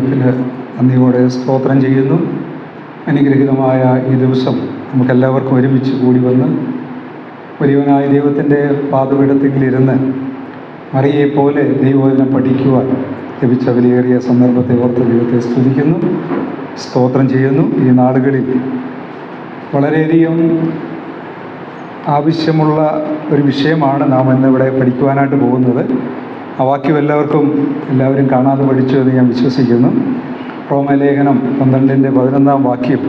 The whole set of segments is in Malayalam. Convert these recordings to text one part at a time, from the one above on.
ദൈവത്തിന് നന്ദിയോടെ സ്തോത്രം ചെയ്യുന്നു. അനുഗ്രഹീതമായ ഈ ദിവസം നമുക്കെല്ലാവർക്കും ഒരുമിച്ച് കൂടി വന്ന് വലിയവനായ ദൈവത്തിൻ്റെ പാദപീഠത്തിലിരുന്ന് മറിയെപ്പോലെ ദൈവവചനം പഠിക്കുവാൻ ലഭിച്ച വിലയേറിയ സന്ദർഭത്തെ ഓർത്ത് ദൈവത്തെ സ്തുതിക്കുന്നു, സ്തോത്രം ചെയ്യുന്നു. ഈ നാടുകളിൽ വളരെയധികം ആവശ്യമുള്ള ഒരു വിഷയമാണ് നാം ഇന്നിവിടെ പഠിക്കുവാനായിട്ട് പോകുന്നത്. ആ വാക്യം എല്ലാവരും കാണാതെ പഠിച്ചു എന്ന് ഞാൻ വിശ്വസിക്കുന്നു. റോമലേഖനം 12:11 വാക്യം,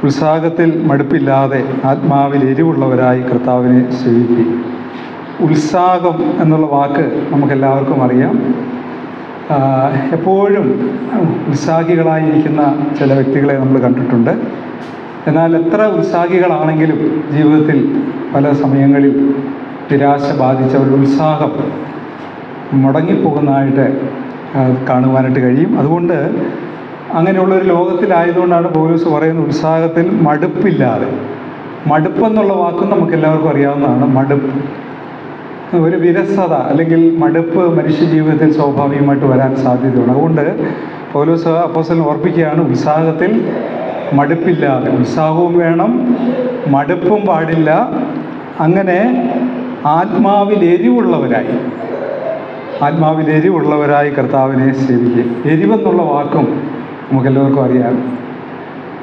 ഉത്സാഹത്തിൽ മടുപ്പില്ലാതെ ആത്മാവിൽ എരിവുള്ളവരായി കർത്താവിനെ സേവിക്കും. ഉത്സാഹം എന്നുള്ള വാക്ക് നമുക്കെല്ലാവർക്കും അറിയാം. എപ്പോഴും ഉത്സാഹികളായിരിക്കുന്ന ചില വ്യക്തികളെ നമ്മൾ കണ്ടിട്ടുണ്ട്. എന്നാൽ എത്ര ഉത്സാഹികളാണെങ്കിലും ജീവിതത്തിൽ പല സമയങ്ങളിൽ നിരാശ ബാധിച്ചവരുടെ ഉത്സാഹം മുടങ്ങിപ്പോകുന്നതായിട്ട് കാണുവാനായിട്ട് കഴിയും. അതുകൊണ്ട് അങ്ങനെയുള്ളൊരു ലോകത്തിലായതുകൊണ്ടാണ് പൗലോസ് പറയുന്നത് ഉത്സാഹത്തിൽ മടുപ്പില്ലാതെ. മടുപ്പെന്നുള്ള വാക്കും നമുക്കെല്ലാവർക്കും അറിയാവുന്നതാണ്. മടുപ്പ്, ഒരു വിരസത അല്ലെങ്കിൽ മടുപ്പ് മനുഷ്യ ജീവിതത്തിൽ സ്വാഭാവികമായിട്ട് വരാൻ സാധ്യതയുണ്ട്. അതുകൊണ്ട് പൗലോസ് അപ്പോസ്തലൻ ഓർപ്പിക്കുകയാണ്, ഉത്സാഹത്തിൽ മടുപ്പില്ലാതെ. ഉത്സാഹവും വേണം, മടുപ്പും പാടില്ല. അങ്ങനെ ആത്മാവിൽ എരിവുള്ളവരായി കർത്താവിനെ സേവിക്കുക. എരിവെന്നുള്ള വാക്കും നമുക്കെല്ലാവർക്കും അറിയാം.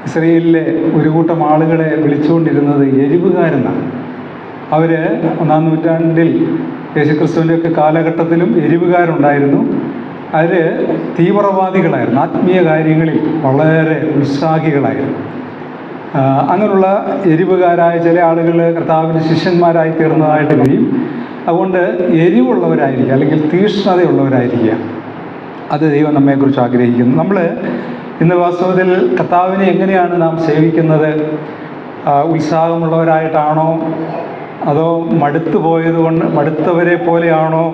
ഇസ്രായേലിലെ ഒരു കൂട്ടം ആളുകളെ വിളിച്ചുകൊണ്ടിരുന്നത് എരിവുകാരെന്നാണ്. അവർ 1-ാം നൂറ്റാണ്ടിൽ യേശുക്രിസ്തുവിൻ്റെയൊക്കെ കാലഘട്ടത്തിലും എരിവുകാരുണ്ടായിരുന്നു. അവർ തീവ്രവാദികളായിരുന്നു, ആത്മീയ കാര്യങ്ങളിൽ വളരെ ഉത്സാഹികളായിരുന്നു. അങ്ങനെയുള്ള എരിവുകാരായ ചില ആളുകൾ കർത്താവിൻ്റെ ശിഷ്യന്മാരായി തീർന്നതായിട്ട് കഴിയും. അതുകൊണ്ട് എരിവുള്ളവരായിരിക്കുക അല്ലെങ്കിൽ തീഷ്ണതയുള്ളവരായിരിക്കുക, അത് ദൈവം നമ്മെക്കുറിച്ച് ആഗ്രഹിക്കുന്നു. നമ്മൾ ഇന്ന് വാസ്തവത്തിൽ കർത്താവിനെ എങ്ങനെയാണ് നാം സേവിക്കുന്നത്? ഉത്സാഹമുള്ളവരായിട്ടാണോ, അതോ മടുത്തവരെ പോലെയാണോ,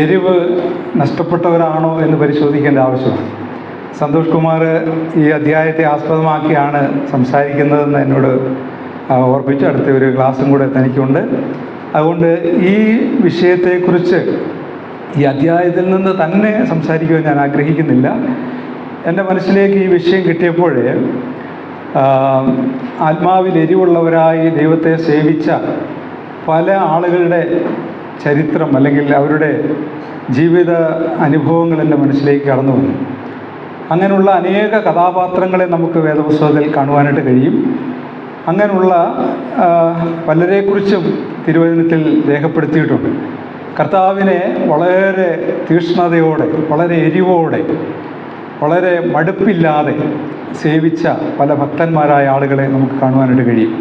എരിവ് നഷ്ടപ്പെട്ടവരാണോ എന്ന് പരിശോധിക്കേണ്ട ആവശ്യമാണ്. സന്തോഷ് കുമാർ ഈ അധ്യായത്തെ ആസ്പദമാക്കിയാണ് സംസാരിക്കുന്നതെന്ന് എന്നോട് ഓർപ്പിച്ചു. അടുത്ത ഒരു ക്ലാസ്സും കൂടെ തനിക്കുണ്ട്. അതുകൊണ്ട് ഈ വിഷയത്തെക്കുറിച്ച് ഈ അധ്യായത്തിൽ നിന്ന് തന്നെ സംസാരിക്കുവാൻ ഞാൻ ആഗ്രഹിക്കുന്നില്ല. എൻ്റെ മനസ്സിലേക്ക് ഈ വിഷയം കിട്ടിയപ്പോൾ ആത്മാവിൽ എരിവുള്ളവരായി ദൈവത്തെ സേവിച്ച പല ആളുകളുടെ ചരിത്രം അല്ലെങ്കിൽ അവരുടെ ജീവിത അനുഭവങ്ങൾ എൻ്റെ മനസ്സിലേക്ക് കടന്നു വന്നു. അങ്ങനെയുള്ള അനേക കഥാപാത്രങ്ങളെ നമുക്ക് വേദപുസ്തകത്തിൽ കാണുവാനായിട്ട് കഴിയും. അങ്ങനെയുള്ള പലരെക്കുറിച്ചും തിരുവചനത്തിൽ രേഖപ്പെടുത്തിയിട്ടുണ്ട്. കർത്താവിനെ വളരെ തീഷ്ണതയോടെ, വളരെ എരിവോടെ, വളരെ മടുപ്പില്ലാതെ സേവിച്ച പല ഭക്തന്മാരായ ആളുകളെ നമുക്ക് കാണുവാനായിട്ട് കഴിയും.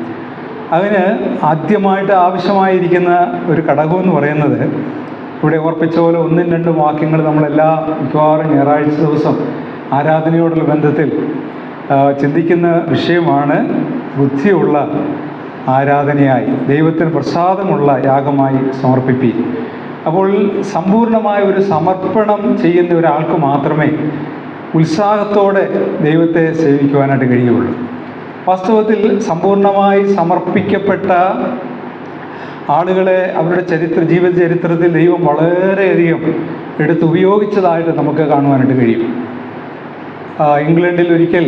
അതിന് ആദ്യമായിട്ട് ആവശ്യമായിരിക്കുന്ന ഒരു ഘടകമെന്ന് പറയുന്നത്, ഇവിടെ ഓർപ്പിച്ച പോലെ 1-2 വാക്യങ്ങൾ നമ്മളെല്ലാ മിക്കവാറും ഞായറാഴ്ച ദിവസം ആരാധനയോടുള്ള ബന്ധത്തിൽ ചിന്തിക്കുന്ന വിഷയമാണ്. ബുദ്ധിയുള്ള ആരാധനയായി, ദൈവത്തിന് പ്രസാദമുള്ള യാഗമായി സമർപ്പിപ്പീൻ. അപ്പോൾ സമ്പൂർണമായ ഒരു സമർപ്പണം ചെയ്യുന്ന ഒരാൾക്ക് മാത്രമേ ഉത്സാഹത്തോടെ ദൈവത്തെ സേവിക്കുവാനായിട്ട് കഴിയുള്ളൂ. വാസ്തവത്തിൽ സമ്പൂർണമായി സമർപ്പിക്കപ്പെട്ട ആളുകളെ അവരുടെ ജീവ ചരിത്രത്തിൽ ദൈവം വളരെയധികം എടുത്തുപയോഗിച്ചതായിട്ട് നമുക്ക് കാണുവാനായിട്ട് കഴിയും. ഇംഗ്ലണ്ടിൽ ഒരിക്കൽ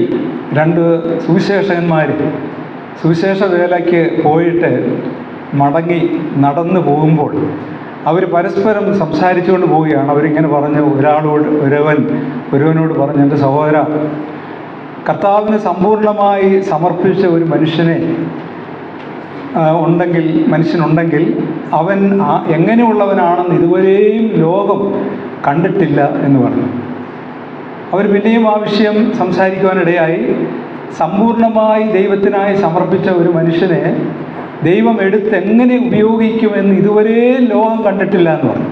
2 സുവിശേഷകന്മാർ സുവിശേഷ വേലയ്ക്ക് പോയിട്ട് മടങ്ങി നടന്നു പോകുമ്പോൾ അവർ പരസ്പരം സംസാരിച്ചുകൊണ്ട് പോവുകയാണ്. അവരിങ്ങനെ പറഞ്ഞു, ഒരുവനോട് പറഞ്ഞു, എൻ്റെ സഹോദര, കർത്താവിന് സമ്പൂർണമായി സമർപ്പിച്ച ഒരു മനുഷ്യനുണ്ടെങ്കിൽ അവൻ എങ്ങനെയുള്ളവനാണെന്ന് ഇതുവരെയും ലോകം കണ്ടിട്ടില്ല എന്ന് പറഞ്ഞു. അവർ പിന്നെയും ആ വിഷയം സംസാരിക്കുവാനിടയായി. സമ്പൂർണമായി ദൈവത്തിനായി സമർപ്പിച്ച ഒരു മനുഷ്യനെ ദൈവം എങ്ങനെ ഉപയോഗിക്കുമെന്ന് ഇതുവരെ ലോകം കണ്ടിട്ടില്ല എന്ന് പറഞ്ഞു.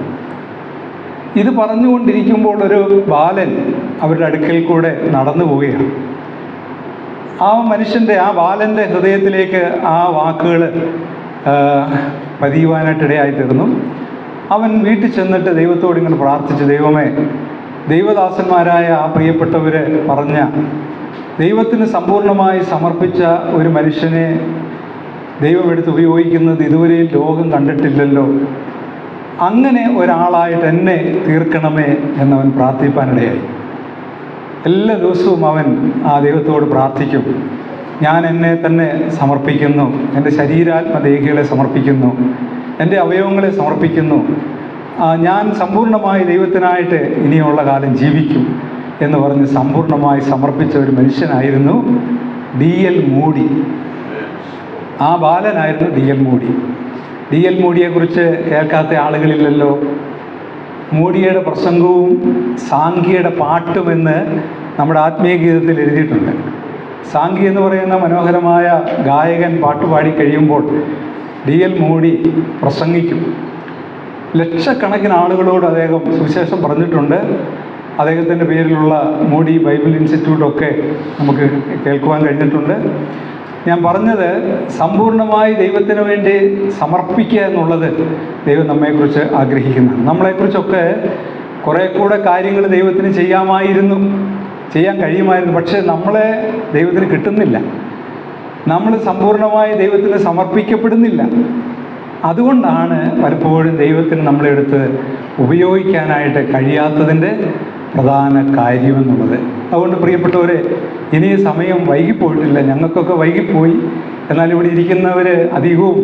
ഇത് പറഞ്ഞുകൊണ്ടിരിക്കുമ്പോൾ ഒരു ബാലൻ അവരുടെ അടുക്കൽ കൂടെ നടന്നു പോവുകയാണ്. ആ ബാലൻ്റെ ഹൃദയത്തിലേക്ക് ആ വാക്കുകൾ പതിയുവാനായിട്ടിടയായി തീർന്നു. അവൻ വീട്ടിൽ ചെന്നിട്ട് ദൈവത്തോട് ഇങ്ങനെ പ്രാർത്ഥിച്ചു, ദൈവമേ, ദൈവദാസന്മാരായ ആ പ്രിയപ്പെട്ടവർ പറഞ്ഞ ദൈവത്തിന് സമ്പൂർണമായി സമർപ്പിച്ച ഒരു മനുഷ്യനെ ദൈവം ഉപയോഗിക്കുന്നത് ഇതുവരെയും ലോകം കണ്ടിട്ടില്ലല്ലോ. അങ്ങനെ ഒരാളായിട്ട് എന്നെ തീർക്കണമേ എന്നവൻ പ്രാർത്ഥിപ്പാനിടയായി. എല്ലാ ദിവസവും അവൻ ആ ദൈവത്തോട് പ്രാർത്ഥിക്കും. ഞാൻ എന്നെ തന്നെ സമർപ്പിക്കുന്നു, എൻ്റെ ശരീരാത്മദേഹികളെ സമർപ്പിക്കുന്നു, എൻ്റെ അവയവങ്ങളെ സമർപ്പിക്കുന്നു, ഞാൻ സമ്പൂർണ്ണമായി ദൈവത്തിനായിട്ട് ഇനിയുള്ള കാലം ജീവിക്കും എന്ന് പറഞ്ഞ് സമ്പൂർണ്ണമായി സമർപ്പിച്ച ഒരു മനുഷ്യനായിരുന്നു D.L. മൂഡി. ആ ബാലനായിരുന്നു D.L. മൂഡി. D.L. മൂഡിയെക്കുറിച്ച് കേൾക്കാത്ത ആളുകളില്ലല്ലോ. മൂഡിയുടെ പ്രസംഗവും സാംഖിയുടെ പാട്ടുമെന്ന് നമ്മുടെ ആത്മീയ ഗീതത്തിൽ എഴുതിയിട്ടുണ്ട്. സാംഖി എന്ന് പറയുന്ന മനോഹരമായ ഗായകൻ പാട്ടുപാടി കഴിയുമ്പോൾ D.L. മൂഡി പ്രസംഗിക്കും. ലക്ഷക്കണക്കിന് ആളുകളോട് അദ്ദേഹം സുവിശേഷം പറഞ്ഞിട്ടുണ്ട്. അദ്ദേഹത്തിൻ്റെ പേരിലുള്ള മൂഡി ബൈബിൾ ഇൻസ്റ്റിറ്റ്യൂട്ടൊക്കെ നമുക്ക് കേൾക്കുവാൻ കഴിഞ്ഞിട്ടുണ്ട്. ഞാൻ പറഞ്ഞത് സമ്പൂർണ്ണമായി ദൈവത്തിന് വേണ്ടി സമർപ്പിക്കുക എന്നുള്ളത് ദൈവം നമ്മെക്കുറിച്ച് ആഗ്രഹിക്കുന്നതാണ്. നമ്മളെക്കുറിച്ചൊക്കെ കുറേ കൂടെ കാര്യങ്ങൾ ദൈവത്തിന് ചെയ്യാൻ കഴിയുമായിരുന്നു. പക്ഷേ നമ്മളെ ദൈവത്തിന് കിട്ടുന്നില്ല. നമ്മൾ സമ്പൂർണ്ണമായി ദൈവത്തിന് സമർപ്പിക്കപ്പെടുന്നില്ല. അതുകൊണ്ടാണ് പലപ്പോഴും ദൈവത്തിന് നമ്മളെടുത്ത് ഉപയോഗിക്കാനായിട്ട് കഴിയാത്തതിൻ്റെ പ്രധാന കാര്യമെന്നുള്ളത്. അതുകൊണ്ട് പ്രിയപ്പെട്ടവരെ, ഇനി സമയം വൈകിപ്പോയിട്ടില്ല. ഞങ്ങൾക്കൊക്കെ വൈകിപ്പോയി. എന്നാൽ ഇവിടെ ഇരിക്കുന്നവർ അധികവും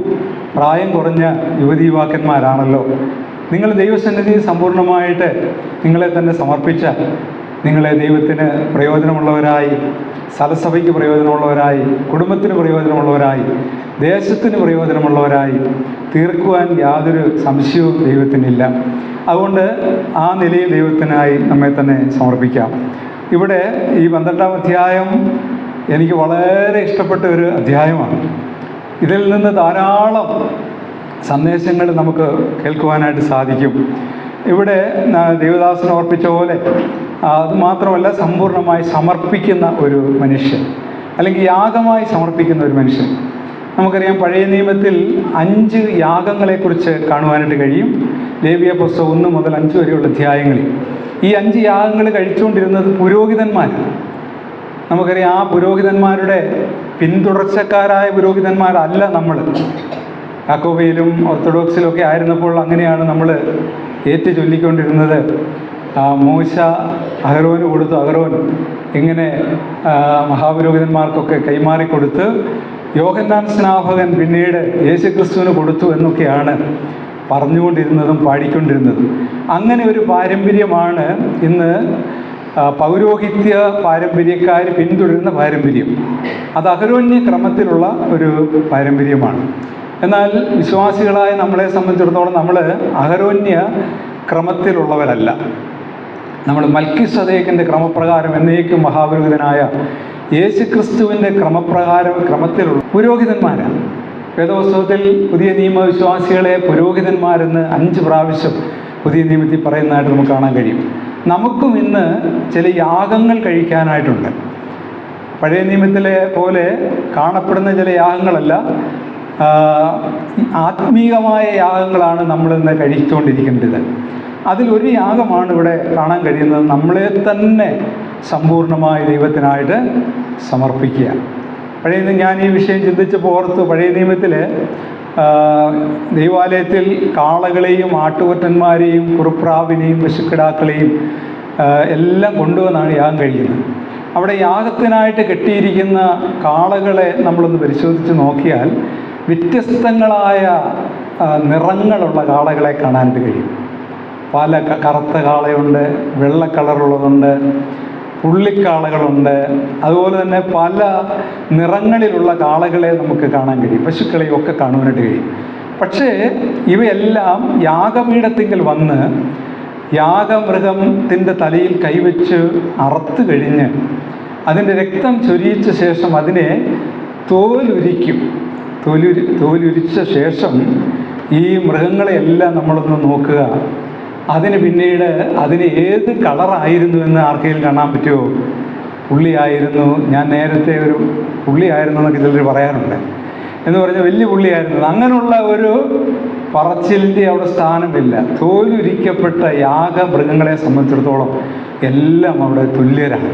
പ്രായം കുറഞ്ഞ യുവതീ-യുവാക്കന്മാരാണല്ലോ. നിങ്ങൾ ദൈവസന്നിധിയിൽ സമ്പൂർണ്ണമായിട്ട് നിങ്ങളെ തന്നെ സമർപ്പിച്ചാൽ നിങ്ങളെ ദൈവത്തിന് പ്രയോജനമുള്ളവരായി, സലസഭയ്ക്ക് പ്രയോജനമുള്ളവരായി, കുടുംബത്തിന് പ്രയോജനമുള്ളവരായി, ദേശത്തിന് പ്രയോജനമുള്ളവരായി തീർക്കുവാൻ യാതൊരു സംശയവും ദൈവത്തിനില്ല. അതുകൊണ്ട് ആ നിലയിൽ ദൈവത്തിനായി നമ്മെ തന്നെ സമർപ്പിക്കാം. ഇവിടെ ഈ 12-ാം അധ്യായം എനിക്ക് വളരെ ഇഷ്ടപ്പെട്ട ഒരു അധ്യായമാണ്. ഇതിൽ നിന്ന് ധാരാളം സന്ദേശങ്ങൾ നമുക്ക് കേൾക്കുവാനായിട്ട് സാധിക്കും. ഇവിടെ ദേവദാസൻ ഓർപ്പിച്ച പോലെ അതുമാത്രമല്ല, സമ്പൂർണ്ണമായി സമർപ്പിക്കുന്ന ഒരു മനുഷ്യൻ, അല്ലെങ്കിൽ യാഗമായി സമർപ്പിക്കുന്ന ഒരു മനുഷ്യൻ. നമുക്കറിയാം, പഴയ നിയമത്തിൽ 5 യാഗങ്ങളെക്കുറിച്ച് കാണുവാനായിട്ട് കഴിയും. ലേവ്യ പുസ്തകം 1 മുതൽ 5 വരെയുള്ള അധ്യായങ്ങളിൽ ഈ 5 യാഗങ്ങൾ കഴിച്ചുകൊണ്ടിരുന്നത് പുരോഹിതന്മാരാണ്. നമുക്കറിയാം, ആ പുരോഹിതന്മാരുടെ പിന്തുടർച്ചക്കാരായ പുരോഹിതന്മാരല്ല നമ്മൾ. യാക്കോബയിലും ഓർത്തഡോക്സിലും ഒക്കെ ആയിരുന്നപ്പോൾ അങ്ങനെയാണ് നമ്മൾ ഏറ്റു ചൊല്ലിക്കൊണ്ടിരുന്നത്. മൂശ അഹരോന് കൊടുത്തു, അഹരോൻ ഇങ്ങനെ മഹാപുരോഹിതന്മാർക്കൊക്കെ കൈമാറിക്കൊടുത്ത്, യോഹന്നാൻ സ്നാപകൻ പിന്നീട് യേശുക്രിസ്തുവിന് കൊടുത്തു എന്നൊക്കെയാണ് പറഞ്ഞുകൊണ്ടിരുന്നതും പാടിക്കൊണ്ടിരുന്നതും. അങ്ങനെ ഒരു പാരമ്പര്യമാണ് ഇന്ന് പൗരോഹിത്യ പാരമ്പര്യക്കാർ പിന്തുടരുന്ന പാരമ്പര്യം. അത് അഹരോന്യ ക്രമത്തിലുള്ള ഒരു പാരമ്പര്യമാണ്. എന്നാൽ വിശ്വാസികളായ നമ്മളെ സംബന്ധിച്ചിടത്തോളം നമ്മൾ അഹരോന്യ ക്രമത്തിലുള്ളവരല്ല. നമ്മൾ മൽക്കിസദേക്കിൻ്റെ ക്രമപ്രകാരം എന്നേക്കും മഹാപുരോഹിതനായ യേശുക്രിസ്തുവിൻ്റെ ക്രമത്തിലുള്ള പുരോഹിതന്മാരാണ്. വേദപുസ്തകത്തിൽ പുതിയ നിയമ വിശ്വാസികളെ പുരോഹിതന്മാരെന്ന് 5 പ്രാവശ്യം പുതിയ നിയമത്തിൽ പറയുന്നതായിട്ട് നമുക്ക് കാണാൻ കഴിയും. നമുക്കും ഇന്ന് ചില യാഗങ്ങൾ കഴിക്കാനായിട്ടുണ്ട്. പഴയ നിയമത്തിലെ പോലെ കാണപ്പെടുന്ന ചില യാഗങ്ങളല്ല, ആത്മീകമായ യാഗങ്ങളാണ് നമ്മളിന്ന് കഴിച്ചുകൊണ്ടിരിക്കേണ്ടത്. അതിലൊരു യാഗമാണ് ഇവിടെ കാണാൻ കഴിയുന്നത്, നമ്മളെ തന്നെ സമ്പൂർണ്ണമായി ദൈവത്തിനായിട്ട് സമർപ്പിക്കുക. ഞാൻ ഈ വിഷയം ചിന്തിച്ചപ്പോൾ ഓർത്തു, പഴയ നിയമത്തിൽ ദൈവാലയത്തിൽ കാളകളെയും ആട്ടുകൊറ്റന്മാരെയും കുറുപ്രാവിനെയും പശുക്കിടാക്കളെയും എല്ലാം കൊണ്ടുവന്നാണ് യാഗം കഴിക്കുന്നത്. അവിടെ യാഗത്തിനായിട്ട് കെട്ടിയിരിക്കുന്ന കാളകളെ നമ്മളൊന്ന് പരിശോധിച്ച് നോക്കിയാൽ വ്യത്യസ്തങ്ങളായ നിറങ്ങളുള്ള കാളകളെ കാണാനായിട്ട് കഴിയും. പല കറുത്ത കാളയുണ്ട്, വെള്ള കളറുള്ളതുണ്ട്, പുള്ളിക്കാളകളുണ്ട്, അതുപോലെ തന്നെ പല നിറങ്ങളിലുള്ള കാളകളെ നമുക്ക് കാണാൻ കഴിയും. പശുക്കളെയും ഒക്കെ കാണുവാനായിട്ട് കഴിയും. പക്ഷേ ഇവയെല്ലാം യാഗപീഠത്തിങ്കിൽ വന്ന് യാഗമൃഗത്തിൻ്റെ തലയിൽ കൈവച്ച് അറുത്ത് കഴിഞ്ഞ് അതിൻ്റെ രക്തം ചൊരിയിച്ച ശേഷം അതിനെ തോലുരിക്കും. തോലുരിച്ച ശേഷം ഈ മൃഗങ്ങളെയെല്ലാം നമ്മളൊന്ന് നോക്കുക. അതിന് പിന്നീട് അതിന് ഏത് കളറായിരുന്നു എന്ന് ആർക്കെങ്കിലും കാണാൻ പറ്റുമോ? പുള്ളിയായിരുന്നു, ഞാൻ നേരത്തെ ഒരു പുള്ളിയായിരുന്നു എന്നൊക്കെ ചിലർ പറയാറുണ്ട്. എന്ന് പറഞ്ഞാൽ വലിയ പുള്ളിയായിരുന്നത്. അങ്ങനെയുള്ള ഒരു പറച്ചിലിൻ്റെ അവിടെ സ്ഥാനമില്ല. തോലുരിക്കപ്പെട്ട യാഗമൃഗങ്ങളെ സംബന്ധിച്ചിടത്തോളം എല്ലാം അവിടെ തുല്യരാണ്.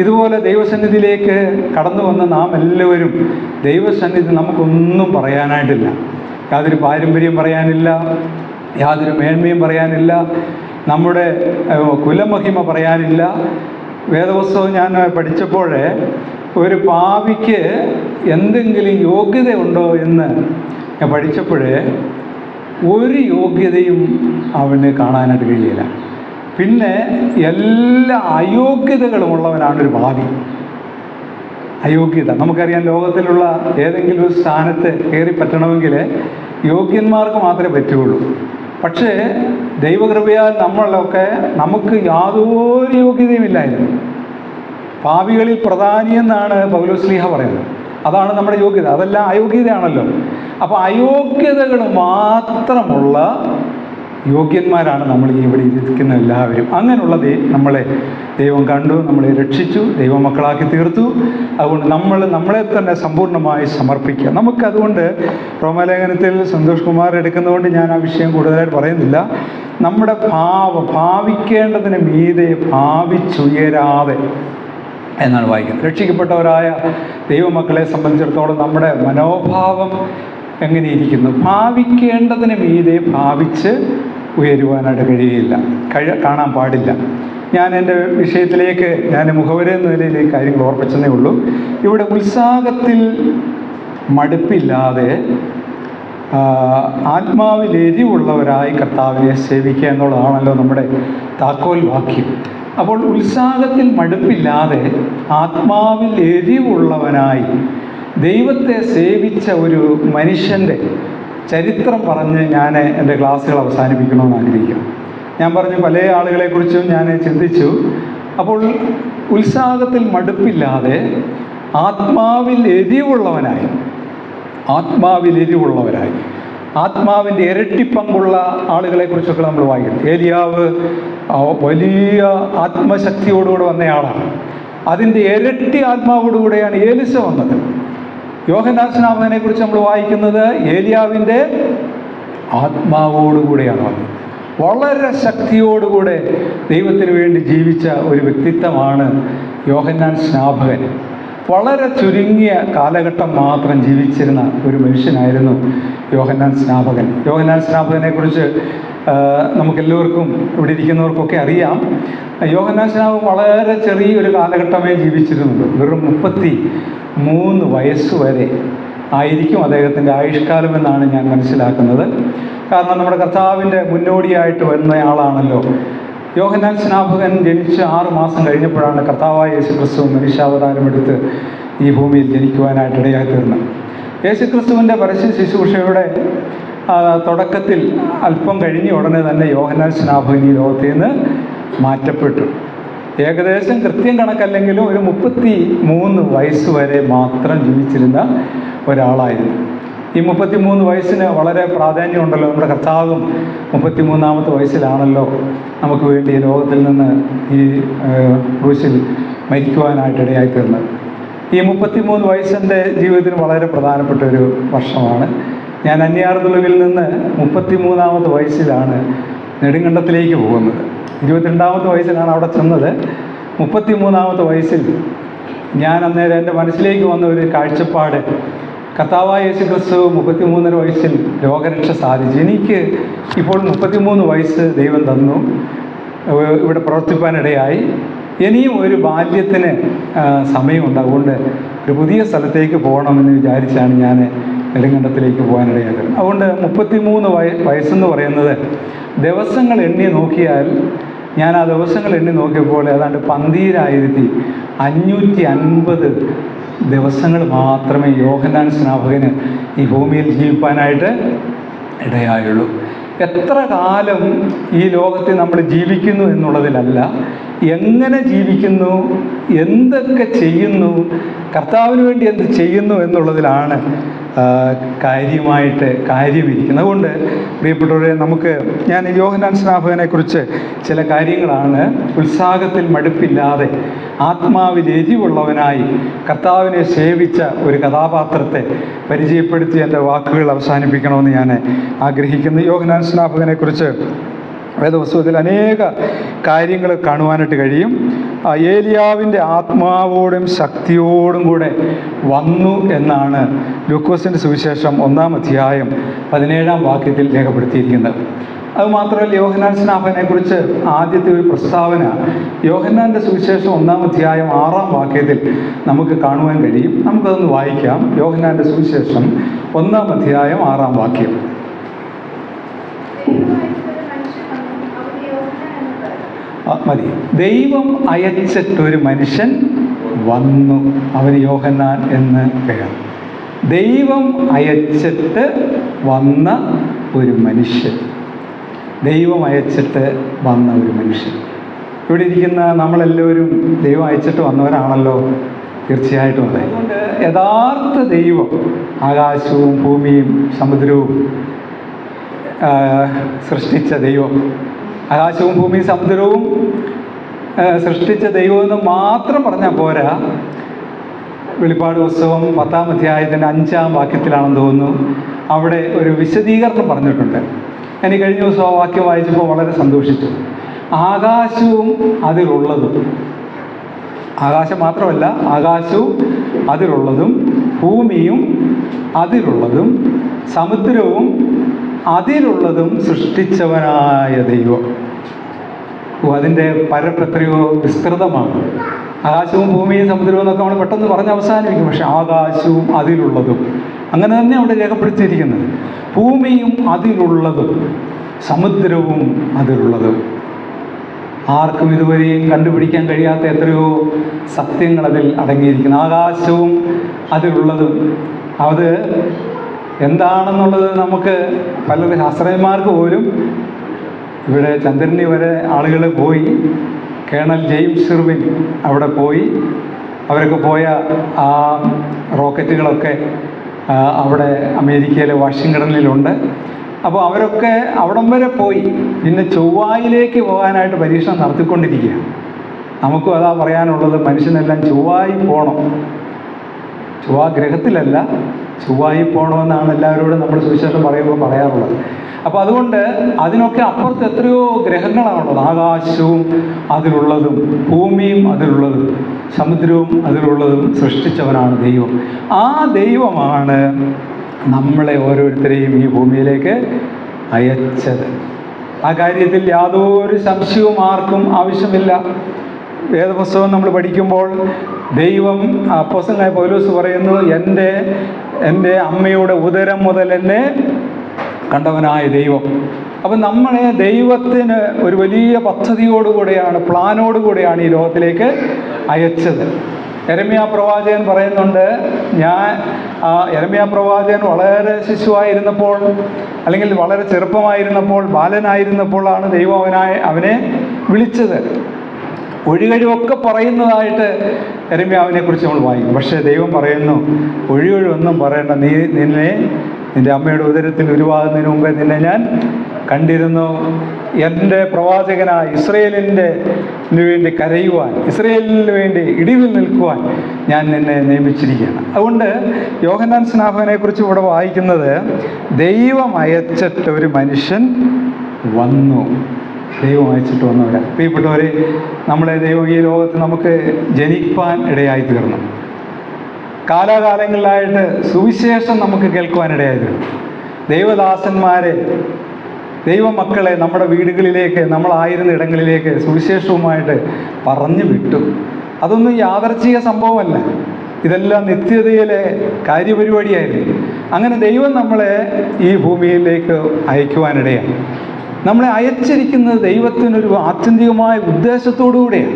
ഇതുപോലെ ദൈവസന്നിധിയിലേക്ക് കടന്നു വന്ന നാം എല്ലാവരും ദൈവസന്നിധി നമുക്കൊന്നും പറയാനായിട്ടില്ല. യാതൊരു പാരമ്പര്യം പറയാനില്ല, യാതൊരു മേന്മയും പറയാനില്ല, നമ്മുടെ കുലമഹിമ പറയാനില്ല. വേദപുസ്തകം ഞാൻ പഠിച്ചപ്പോൾ ഒരു പാപിക്ക് എന്തെങ്കിലും യോഗ്യത ഉണ്ടോ എന്ന് ഞാൻ പഠിച്ചപ്പോൾ ഒരു യോഗ്യതയും അവന് കാണാനായിട്ട് കഴിയില്ല. പിന്നെ എല്ലാ അയോഗ്യതകളുമുള്ളവനാണ് ഒരു പാപി. അയോഗ്യത നമുക്കറിയാം, ലോകത്തിലുള്ള ഏതെങ്കിലും ഒരു സ്ഥാനത്ത് കയറി പറ്റണമെങ്കിൽ യോഗ്യന്മാർക്ക് മാത്രമേ പറ്റുകയുള്ളൂ. പക്ഷേ ദൈവകൃപയാൽ നമുക്ക് യാതൊരു യോഗ്യതയുമില്ലായിരുന്നു. പാപികളിൽ പ്രധാനിയെന്നാണ് പൗലോസ്ലീഹ പറയുന്നത്. അതാണ് നമ്മുടെ യോഗ്യത. അതെല്ലാം അയോഗ്യതയാണല്ലോ. അപ്പോൾ അയോഗ്യതകൾ മാത്രമുള്ള യോഗ്യന്മാരാണ് നമ്മൾ ഇവിടെ ഇരിക്കുന്ന എല്ലാവരും. അങ്ങനെയുള്ള നമ്മളെ ദൈവം കണ്ടു, നമ്മളെ രക്ഷിച്ചു, ദൈവമക്കളാക്കി തീർത്തു. അതുകൊണ്ട് നമ്മളെ തന്നെ സമ്പൂർണ്ണമായി സമർപ്പിക്കുക. നമുക്കതുകൊണ്ട് റോമാലേഖനത്തിൽ സന്തോഷ് കുമാർ എടുക്കുന്നതുകൊണ്ട് ഞാൻ ആ വിഷയം കൂടുതലായിട്ട് പറയുന്നില്ല. നമ്മുടെ ഭാവിക്കേണ്ടതിന് മീതെ ഭാവിച്ചുയരാതെ എന്നാണ് വായിക്കുന്നത്. രക്ഷിക്കപ്പെട്ടവരായ ദൈവമക്കളെ സംബന്ധിച്ചിടത്തോളം നമ്മുടെ മനോഭാവം എങ്ങനെയിരിക്കുന്നു? ഭാവിക്കേണ്ടതിന് മീതെ ഭാവിച്ച് ഉയരുവാനായിട്ട് കഴിയില്ല, കാണാൻ പാടില്ല. ഞാൻ എൻ്റെ വിഷയത്തിലേക്ക് മുഖവര എന്ന നിലയിലേക്ക് കാര്യങ്ങൾ ഓർപ്പിച്ചതേ ഉള്ളൂ. ഇവിടെ ഉത്സാഹത്തിൽ മടുപ്പില്ലാതെ ആത്മാവിൽ എരിവുള്ളവരായി കർത്താവിനെ സേവിക്കുക എന്നുള്ളതാണല്ലോ നമ്മുടെ താക്കോൽ വാക്യം. അപ്പോൾ ഉത്സാഹത്തിൽ മടുപ്പില്ലാതെ ആത്മാവിൽ എരിവുള്ളവനായി ദൈവത്തെ സേവിച്ച ഒരു മനുഷ്യൻ്റെ ചരിത്രം പറഞ്ഞ് ഞാൻ എൻ്റെ ക്ലാസ്സുകൾ അവസാനിപ്പിക്കണമെന്ന് ആഗ്രഹിക്കാം. ഞാൻ പറഞ്ഞു പല ആളുകളെക്കുറിച്ചും ഞാൻ ചിന്തിച്ചു. അപ്പോൾ ഉത്സാഹത്തിൽ മടുപ്പില്ലാതെ ആത്മാവിൽ എരിവുള്ളവരായി ആത്മാവിൻ്റെ ഇരട്ടിപ്പങ്കുള്ള ആളുകളെക്കുറിച്ചൊക്കെ നമ്മൾ വായിക്കുന്നു. ഏലിയാവ് വലിയ ആത്മശക്തിയോടുകൂടെ വന്നയാളാണ്. അതിൻ്റെ ഇരട്ടി ആത്മാവോടുകൂടെയാണ് ഏലിസ വന്നത്. യോഹന്നാൻ സ്നാപകനെ കുറിച്ച് നമ്മൾ വായിക്കുന്നത് ഏലിയാവിൻ്റെ ആത്മാവോടുകൂടെയാണ് വന്നത്. വളരെ ശക്തിയോടുകൂടെ ദൈവത്തിന് വേണ്ടി ജീവിച്ച ഒരു വ്യക്തിത്വമാണ് യോഹന്നാൻ സ്നാപകൻ. വളരെ ചുരുങ്ങിയ കാലഘട്ടം മാത്രം ജീവിച്ചിരുന്ന ഒരു മനുഷ്യനായിരുന്നു യോഹന്നാൻ സ്നാപകനെ കുറിച്ച് നമുക്കെല്ലാവർക്കും ഇവിടെ ഇരിക്കുന്നവർക്കൊക്കെ അറിയാം. യോഹന്നാൻ സ്നാപകൻ വളരെ ചെറിയൊരു കാലഘട്ടമേ ജീവിച്ചിരുന്നുള്ളൂ. വെറും 33 വയസ്സ് വരെ ആയിരിക്കും അദ്ദേഹത്തിൻ്റെ ആയുഷ്കാലം എന്നാണ് ഞാൻ മനസ്സിലാക്കുന്നത്. കാരണം നമ്മുടെ കർത്താവിൻ്റെ മുന്നോടിയായിട്ട് വരുന്നയാളാണല്ലോ. യോഹന്നാൻ സ്നാപകൻ ജനിച്ച് 6 മാസം കഴിഞ്ഞപ്പോഴാണ് കർത്താവായ യേശുക്രിസ്തു മനുഷ്യാവതാരമെടുത്ത് ഈ ഭൂമിയിൽ ജനിക്കുവാനായിട്ട് ഇടയായി തീർന്നത്. യേശുക്രിസ്തുവിൻ്റെ പരസ്യ ശുശ്രൂഷയുടെ തുടക്കത്തിൽ അല്പം കഴിഞ്ഞ ഉടനെ തന്നെ യോഹന്നാൻ സ്നാപകൻ ഈ ലോകത്തിൽ നിന്ന് മാറ്റപ്പെട്ടു. ഏകദേശം കൃത്യം കണക്കല്ലെങ്കിലും ഒരു 33 വയസ്സ് വരെ മാത്രം ജീവിച്ചിരുന്ന ഒരാളായിരുന്നു. ഈ 33 വയസ്സിന് വളരെ പ്രാധാന്യമുണ്ടല്ലോ. നമ്മുടെ കർത്താവും 33-ാമത്തെ വയസ്സിലാണല്ലോ നമുക്ക് വേണ്ടി ഈ ലോകത്തിൽ നിന്ന് ഈ ക്രൂശിൽ മരിക്കുവാനായിട്ടിടയായി തീർന്നത്. ഈ 33 വയസ്സിൻ്റെ ജീവിതത്തിന് വളരെ പ്രധാനപ്പെട്ട ഒരു വർഷമാണ്. ഞാൻ അന്യാർതുളവിൽ നിന്ന് 33-ാമത്തെ വയസ്സിലാണ് നെടുങ്കണ്ടത്തിലേക്ക് പോകുന്നത്. 22-ാമത്തെ വയസ്സിലാണ് അവിടെ ചെന്നത്. 33-ാമത്തെ വയസ്സിൽ ഞാൻ അന്നേരം എൻ്റെ മനസ്സിലേക്ക് വന്ന ഒരു കാഴ്ചപ്പാട്, കർത്താവായ യേശുക്രിസ്തു 33 വയസ്സിൽ രോഗരക്ഷ സാധിച്ചു. എനിക്ക് ഇപ്പോൾ 33 വയസ്സ് ദൈവം തന്നു, ഇവിടെ പ്രവർത്തിപ്പാനിടയായി. ഇനിയും ഒരു ബാല്യത്തിന് സമയമുണ്ട്. അതുകൊണ്ട് ഒരു പുതിയ സ്ഥലത്തേക്ക് പോകണമെന്ന് വിചാരിച്ചാണ് ഞാൻ നെടുങ്കണ്ടത്തിലേക്ക് പോകാനിടയായത്. അതുകൊണ്ട് 33 വയസ്സെന്ന് പറയുന്നത് ദിവസങ്ങൾ എണ്ണി നോക്കിയാൽ, ഞാൻ ആ ദിവസങ്ങൾ എണ്ണി നോക്കിയപ്പോൾ ഏതാണ്ട് 12,550 ദിവസങ്ങൾ മാത്രമേ യോഹന്നാൻ സ്നാപകന് ഈ ഭൂമിയിൽ ജീവിപ്പാനായിട്ട് ഇടയായുള്ളൂ. എത്ര കാലം ഈ ലോകത്തിൽ നമ്മൾ ജീവിക്കുന്നു എന്നുള്ളതിലല്ല, എങ്ങനെ ജീവിക്കുന്നു, എന്തൊക്കെ ചെയ്യുന്നു, കർത്താവിന് വേണ്ടി എന്ത് ചെയ്യുന്നു എന്നുള്ളതിലാണ് കാര്യമിരിക്കുന്നത്. അതുകൊണ്ട് പ്രിയപ്പെട്ടവരെ, ഞാൻ യോഹന്നാൻ സ്നാപകനെക്കുറിച്ച് ചില കാര്യങ്ങളാണ് ഉത്സാഹത്തിൽ മടുപ്പില്ലാതെ ആത്മാവിൽ എരിവുള്ളവനായി കർത്താവിനെ സേവിച്ച ഒരു കഥാപാത്രത്തെ പരിചയപ്പെടുത്തി എൻ്റെ വാക്കുകൾ അവസാനിപ്പിക്കണമെന്ന് ഞാൻ ആഗ്രഹിക്കുന്നു. യോഹന്നാൻ സ്നാപകനെക്കുറിച്ച് വേദപുസ്തകത്തിൽ അനേക കാര്യങ്ങൾ കാണുവാനായിട്ട് കഴിയും. ഏലിയാവിൻ്റെ ആത്മാവോടും ശക്തിയോടും കൂടെ വന്നു എന്നാണ് ലൂക്കോസിൻ്റെ സുവിശേഷം 1-ാം അധ്യായം 17-ാം വാക്യത്തിൽ രേഖപ്പെടുത്തിയിരിക്കുന്നത്. അതുമാത്രമല്ല, യോഹന്നാൻ സ്നാപകനെ കുറിച്ച് ആദ്യത്തെ ഒരു പ്രസ്താവന യോഹന്നാൻ്റെ സുവിശേഷം 1-ാം അധ്യായം 6-ാം വാക്യത്തിൽ നമുക്ക് കാണുവാൻ കഴിയും. നമുക്കതൊന്ന് വായിക്കാം. യോഹന്നാൻ്റെ സുവിശേഷം 1-ാം അധ്യായം 6-ാം വാക്യം. മതി. ദൈവം അയച്ചിട്ടൊരു മനുഷ്യൻ വന്നു, അവന് യോഹന്നാൻ എന്ന് പേർ. ദൈവം അയച്ചിട്ട് വന്ന ഒരു മനുഷ്യൻ, ദൈവം അയച്ചിട്ട് വന്ന ഒരു മനുഷ്യൻ. ഇവിടെ ഇരിക്കുന്ന നമ്മളെല്ലാവരും ദൈവം അയച്ചിട്ട് വന്നവരാണല്ലോ. തീർച്ചയായിട്ടും അതെ. അതുകൊണ്ട് യഥാർത്ഥ ദൈവം ആകാശവും ഭൂമിയും സമുദ്രവും സൃഷ്ടിച്ച ദൈവം, ആകാശവും ഭൂമിയും സമുദ്രവും സൃഷ്ടിച്ച ദൈവമെന്ന് മാത്രം പറഞ്ഞാൽ പോരാ. വെളിപ്പാട് പുസ്തകം 10-ാം അധ്യായത്തിൻ്റെ 5-ാം വാക്യത്തിലാണെന്ന് തോന്നുന്നു, അവിടെ ഒരു വിശദീകരണം പറഞ്ഞിട്ടുണ്ട്. എനിക്ക് കഴിഞ്ഞ ദിവസം ആ വാക്യം വായിച്ചപ്പോൾ വളരെ സന്തോഷിച്ചു. ആകാശവും അതിലുള്ളതും, ആകാശം മാത്രമല്ല, ആകാശവും അതിലുള്ളതും ഭൂമിയും അതിലുള്ളതും സമുദ്രവും അതിലുള്ളതും സൃഷ്ടിച്ചവനായ ദൈവം. അതിൻ്റെ പരപ്രത്രയോ വിസ്തൃതമാണ്. ആകാശവും ഭൂമിയും സമുദ്രവും എന്നൊക്കെ നമ്മൾ പെട്ടെന്ന് പറഞ്ഞ് അവസാനിപ്പിക്കും. പക്ഷെ ആകാശവും അതിലുള്ളതും അങ്ങനെ തന്നെ അവിടെ രേഖപ്പെടുത്തിയിരിക്കുന്നത്. ഭൂമിയും അതിലുള്ളതും സമുദ്രവും അതിലുള്ളതും. ആർക്കും ഇതുവരെയും കണ്ടുപിടിക്കാൻ കഴിയാത്ത എത്രയോ സത്യങ്ങൾ അതിൽ അടങ്ങിയിരിക്കുന്നു. ആകാശവും അതിലുള്ളതും അത് എന്താണെന്നുള്ളത് നമുക്ക് പല ശാസ്ത്രജ്ഞന്മാർക്ക് പോലും, ഇവിടെ ചന്ദ്രനിൽ വരെ ആളുകൾ പോയി, കേണൽ ജെയിംസ് ഇർവിൻ അവിടെ പോയി, അവരൊക്കെ പോയ ആ റോക്കറ്റുകളൊക്കെ അവിടെ അമേരിക്കയിലെ വാഷിങ്ടണിലുണ്ട്. അപ്പോൾ അവരൊക്കെ അവിടം വരെ പോയി. പിന്നെ ചൊവ്വായിലേക്ക് പോകാനായിട്ട് പരീക്ഷണം നടത്തിക്കൊണ്ടിരിക്കുക. നമുക്കും അതാ പറയാനുള്ളത്, മനുഷ്യനെല്ലാം ചൊവ്വായി പോകണം. ചൊവ്വാ ഗ്രഹത്തിലല്ല, ചൊവ്വായി പോകണമെന്നാണ് എല്ലാവരോടും നമ്മൾ സുവിശേഷം പറയുമ്പോൾ പറയാറുള്ളത്. അപ്പോൾ അതുകൊണ്ട് അതിനൊക്കെ അപ്പുറത്ത് എത്രയോ ഗ്രഹങ്ങളാണുള്ളത്. ആകാശവും അതിലുള്ളതും ഭൂമിയും അതിലുള്ളതും സമുദ്രവും അതിലുള്ളതും സൃഷ്ടിച്ചവനാണ് ദൈവം. ആ ദൈവമാണ് നമ്മളെ ഓരോരുത്തരെയും ഈ ഭൂമിയിലേക്ക് അയച്ചത്. ആ കാര്യത്തിൽ യാതൊരു സംശയവും ആർക്കും ആവശ്യമില്ല. വേദപുസ്തകം നമ്മൾ പഠിക്കുമ്പോൾ ദൈവം, അപ്പോസ്തലനായ പൗലോസ് പറയുന്നു, എൻ്റെ അമ്മയുടെ ഉദരം മുതൽ എന്നെ കണ്ടവനായ ദൈവം. അപ്പം നമ്മളെ ദൈവത്തിന് ഒരു വലിയ പദ്ധതിയോടുകൂടെയാണ്, പ്ലാനോടുകൂടെയാണ് ഈ ലോകത്തിലേക്ക് അയച്ചത്. യെരമ്യാ പ്രവാചകൻ പറയുന്നുണ്ട്, യെരമ്യാ പ്രവാചകൻ വളരെ ശിശുവായിരുന്നപ്പോൾ, അല്ലെങ്കിൽ വളരെ ചെറുപ്പമായിരുന്നപ്പോൾ, ബാലനായിരുന്നപ്പോഴാണ് ദൈവം അവനെ വിളിച്ചത്. ഒഴികഴിവൊക്കെ പറയുന്നതായിട്ട് യെരമ്യാവിനെ കുറിച്ച് നമ്മൾ വായിക്കും. പക്ഷേ ദൈവം പറയുന്നു, ഒഴികഴിവൊന്നും പറയണ്ട, നിന്റെ അമ്മയുടെ ഉദരത്തിൽ ഉരുവാകുന്നതിന് മുമ്പേ നിന്നെ ഞാൻ കണ്ടിരുന്നു. എൻ്റെ പ്രവാചകനായി ഇസ്രയേലിന് വേണ്ടി കരയുവാൻ, ഇസ്രയേലിന് വേണ്ടി ഇടിവിൽ നിൽക്കുവാൻ ഞാൻ നിന്നെ നിയമിച്ചിരിക്കുകയാണ്. അതുകൊണ്ട് യോഹന്നാൻ സ്നാപകനെ കുറിച്ച് ഇവിടെ വായിക്കുന്നത്, ദൈവം അയച്ചിട്ട് ഒരു മനുഷ്യൻ വന്നു. ദൈവം അയച്ചിട്ട് വന്നവരാ. പ്രിയപ്പെട്ടവരെ, നമ്മളെ ദൈവം ഈ ലോകത്ത് നമുക്ക് ജനിപ്പാൻ ഇടയായി തീർന്നു. കാലാകാലങ്ങളിലായിട്ട് സുവിശേഷം നമുക്ക് കേൾക്കുവാനിടയായി തീർന്നു. ദൈവദാസന്മാരെ, ദൈവമക്കളെ നമ്മുടെ വീടുകളിലേക്ക്, നമ്മളായിരുന്ന ഇടങ്ങളിലേക്ക് സുവിശേഷവുമായിട്ട് പറഞ്ഞു വിട്ടു. അതൊന്നും യാദർച്ഛിക സംഭവമല്ല, ഇതെല്ലാം നിത്യതയിലെ കാര്യപരിപാടിയായിരുന്നു. അങ്ങനെ ദൈവം നമ്മളെ ഈ ഭൂമിയിലേക്ക് അയക്കുവാനിടയാണ്. നമ്മളെ അയച്ചിരിക്കുന്നത് ദൈവത്തിനൊരു ആത്യന്തികമായ ഉദ്ദേശത്തോടുകൂടെയാണ്.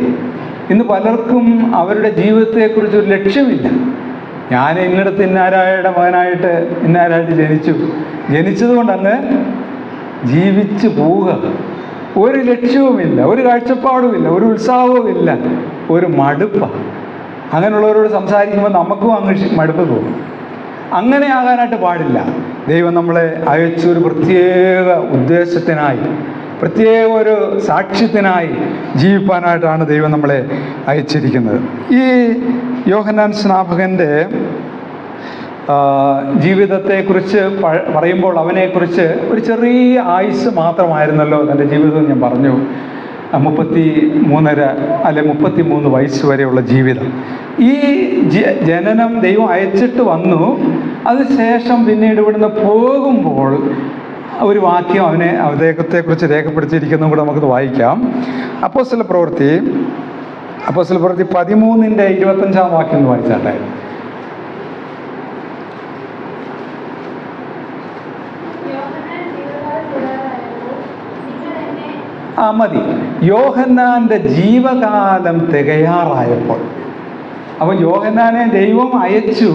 ഇന്ന് പലർക്കും അവരുടെ ജീവിതത്തെക്കുറിച്ചൊരു ലക്ഷ്യമില്ല. ഞാൻ ഇന്നിടത്ത് ഇന്നാരായുടെ മകനായിട്ട് ഇന്നാരായിട്ട് ജനിച്ചതുകൊണ്ട് അങ്ങ് ജീവിച്ചു പോവുക. ഒരു ലക്ഷ്യവുമില്ല, ഒരു കാഴ്ചപ്പാടുമില്ല, ഒരു ഉത്സാഹവുമില്ല, ഒരു മടുപ്പാണ്. അങ്ങനെയുള്ളവരോട് സംസാരിക്കുമ്പോൾ നമുക്കും അങ്ങ് മടുപ്പ് തോന്നും. അങ്ങനെ ആകാനായിട്ട് പാടില്ല. ദൈവം നമ്മളെ അയച്ചൊരു പ്രത്യേക ഉദ്ദേശത്തിനായി, പ്രത്യേക ഒരു സാക്ഷ്യത്തിനായി ജീവിപ്പാനായിട്ടാണ് ദൈവം നമ്മളെ അയച്ചിരിക്കുന്നത്. ഈ യോഹന്നാൻ സ്നാപകൻ്റെ ജീവിതത്തെക്കുറിച്ച് പറയുമ്പോൾ അവനെക്കുറിച്ച് ഒരു ചെറിയ ആയുസ് മാത്രമായിരുന്നല്ലോ തൻ്റെ ജീവിതം. ഞാൻ പറഞ്ഞു, 33 വയസ്സ് വരെയുള്ള ജീവിതം. ഈ ജനനം ദൈവം അയച്ചിട്ട് വന്നു. അതിനുശേഷം പിന്നീട് ഇവിടുന്ന് പോകുമ്പോൾ ഒരു വാക്യം അദ്ദേഹത്തെക്കുറിച്ച് രേഖപ്പെടുത്തിയിരിക്കുന്നതും കൂടെ നമുക്കത് വായിക്കാം. അപ്പോസ്തല പ്രവൃത്തി 13:25 വാക്യം ഒന്ന് വായിച്ചാട്ടെ. മതി. യോഹന്നാൻ്റെ ജീവകാലം തികയാറായപ്പോൾ, അപ്പോൾ യോഹന്നാനെ ദൈവം അയച്ചു.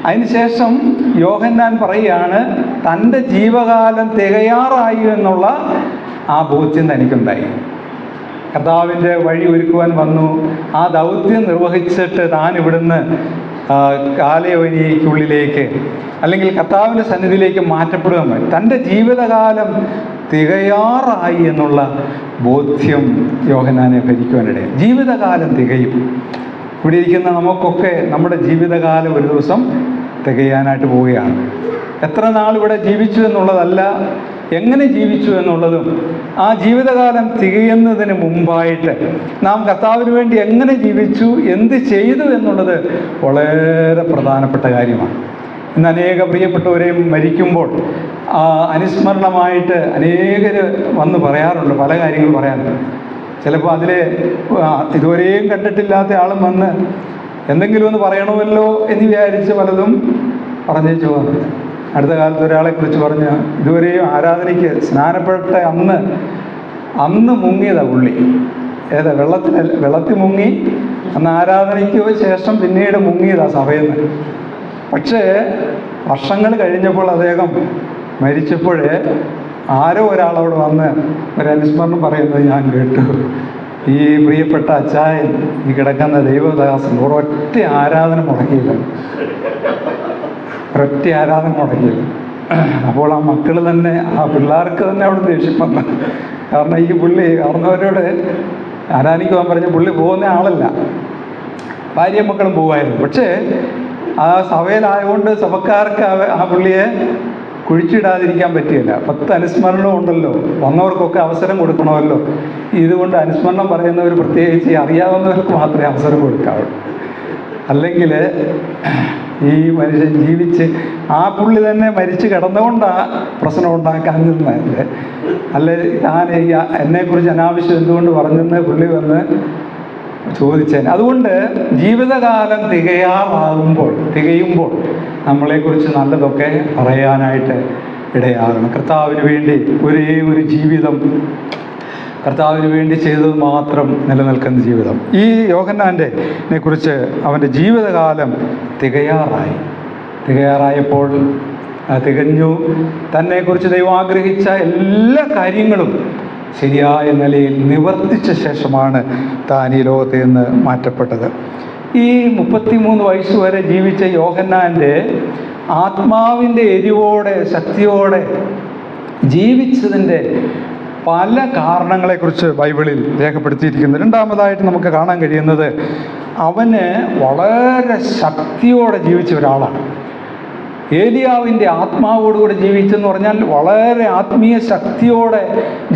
അതിനുശേഷം യോഹന്നാൻ പറയുകയാണ് തൻ്റെ ജീവകാലം തികയാറായി എന്നുള്ള ആ ബോധ്യം തനിക്കുണ്ടായി. കർത്താവിൻ്റെ വഴി ഒരുക്കുവാൻ വന്നു. ആ ദൗത്യം നിർവഹിച്ചിട്ട് താൻ ഇവിടുന്ന് കാലയവനിക്കുള്ളിലേക്ക് അല്ലെങ്കിൽ കർത്താവിൻ്റെ സന്നിധിയിലേക്ക് മാറ്റപ്പെടുകയും വേണം. തൻ്റെ ജീവിതകാലം തികയാറായി എന്നുള്ള ബോധ്യം യോഹന്നാനെ ഭരിക്കുവാനിടയിൽ. ജീവിതകാലം തികയും. ഇവിടെ ഇരിക്കുന്ന നമുക്കൊക്കെ നമ്മുടെ ജീവിതകാലം ഒരു ദിവസം തികയാനായിട്ട് പോവുകയാണ്. എത്ര നാൾ ഇവിടെ ജീവിച്ചു എന്നുള്ളതല്ല, എങ്ങനെ ജീവിച്ചു എന്നുള്ളതും ആ ജീവിതകാലം തികയുന്നതിന് മുമ്പായിട്ട് നാം കർത്താവിന് വേണ്ടി എങ്ങനെ ജീവിച്ചു, എന്ത് ചെയ്തു എന്നുള്ളത് വളരെ പ്രധാനപ്പെട്ട കാര്യമാണ്. ഇന്ന് അനേക പ്രിയപ്പെട്ടവരെയും മരിക്കുമ്പോൾ അനുസ്മരണമായിട്ട് അനേകർ വന്ന് പറയാറുണ്ട്, പല കാര്യങ്ങൾ പറയാറുണ്ട്. ചിലപ്പോൾ അതിലെ ഇതുവരെയും കണ്ടിട്ടില്ലാത്ത ആളും വന്ന് എന്തെങ്കിലും ഒന്ന് പറയണമല്ലോ എന്ന് വിചാരിച്ച് പലതും പറഞ്ഞേച്ചു പോകുന്നുണ്ട്. അടുത്ത കാലത്ത് ഒരാളെക്കുറിച്ച് പറഞ്ഞ് ഇതുവരെയും ആരാധനയ്ക്ക് സ്നാനപ്പെട്ട അന്ന് മുങ്ങിയതാണ് പുള്ളി. വെള്ളത്തിൽ മുങ്ങി, അന്ന് ആരാധനയ്ക്ക് ശേഷം പിന്നീട് മുങ്ങിയതാണ് സഭയിൽ നിന്ന്. പക്ഷേ വർഷങ്ങൾ കഴിഞ്ഞപ്പോൾ അദ്ദേഹം മരിച്ചപ്പോൾ ആരോ ഒരാളോട് വന്ന് ഒരു അനുസ്മരണം പറയുന്നത് ഞാൻ കേട്ടു. ഈ പ്രിയപ്പെട്ട അച്ചായൻ, ഈ കിടക്കുന്ന ദൈവദാസൻ ഒരൊറ്റ ആരാധന മുടക്കിയില്ല. അപ്പോൾ ആ മക്കൾ തന്നെ, ആ പിള്ളേർക്ക് തന്നെ അവിടെ ദേഷ്യം വന്നു. കാരണം ഈ പുള്ളി കാരണവരോട് ആരാധനയ്ക്ക് പോകാൻ പറഞ്ഞ പുള്ളി പോകുന്ന ആളല്ല, ഭാര്യയും മക്കളും പോകുമായിരുന്നു. പക്ഷേ ആ സഭയിലായതുകൊണ്ട് സഭക്കാർക്ക് ആ പുള്ളിയെ കുഴിച്ചിടാതിരിക്കാൻ പറ്റിയില്ല. 10 അനുസ്മരണം ഉണ്ടല്ലോ, വന്നവർക്കൊക്കെ അവസരം കൊടുക്കണമല്ലോ. ഇതുകൊണ്ട് അനുസ്മരണം പറയുന്നവർ, പ്രത്യേകിച്ച് അറിയാവുന്നവർക്ക് മാത്രമേ അവസരം കൊടുക്കാവൂ. അല്ലെങ്കിൽ ഈ മനുഷ്യൻ ജീവിച്ച് ആ പുള്ളി തന്നെ മരിച്ച് കിടന്നുകൊണ്ടാണ് പ്രശ്നം ഉണ്ടാക്കാൻ നിന്നല്ലേ. അല്ലെ താൻ എന്നെക്കുറിച്ച് അനാവശ്യം എന്തുകൊണ്ട് പറഞ്ഞെന്ന് പുള്ളി വന്ന് ചോദിച്ചേനെ. അതുകൊണ്ട് ജീവിതകാലം തികയുമ്പോൾ നമ്മളെക്കുറിച്ച് നല്ലതൊക്കെ പറയാനായിട്ട് ഇടയാകണം. കർത്താവിന് വേണ്ടി ഒരേ ഒരു ജീവിതം, കർത്താവിന് വേണ്ടി ചെയ്തത് മാത്രം നിലനിൽക്കുന്ന ജീവിതം. ഈ യോഹന്നാനെ കുറിച്ച് അവൻ്റെ ജീവിതകാലം തികയാറായപ്പോൾ തികഞ്ഞു. തന്നെക്കുറിച്ച് ദൈവം ആഗ്രഹിച്ച എല്ലാ കാര്യങ്ങളും ശരിയായ നിലയിൽ നിവർത്തിച്ച ശേഷമാണ് താൻ ഈ ലോകത്തിൽ നിന്ന് മാറ്റപ്പെട്ടത്. ഈ 33 വയസ്സ് വരെ ജീവിച്ച യോഹന്നാൻ്റെ ആത്മാവിൻ്റെ എരിവോടെ, ശക്തിയോടെ ജീവിച്ചതിൻ്റെ പല കാരണങ്ങളെക്കുറിച്ച് ബൈബിളിൽ രേഖപ്പെടുത്തിയിരിക്കുന്നു. രണ്ടാമതായിട്ട് നമുക്ക് കാണാൻ കഴിയുന്നത്, അവന് വളരെ ശക്തിയോടെ ജീവിച്ച ഒരാളാണ്. ഏലിയാവിൻ്റെ ആത്മാവോടുകൂടെ ജീവിച്ചെന്ന് പറഞ്ഞാൽ വളരെ ആത്മീയ ശക്തിയോടെ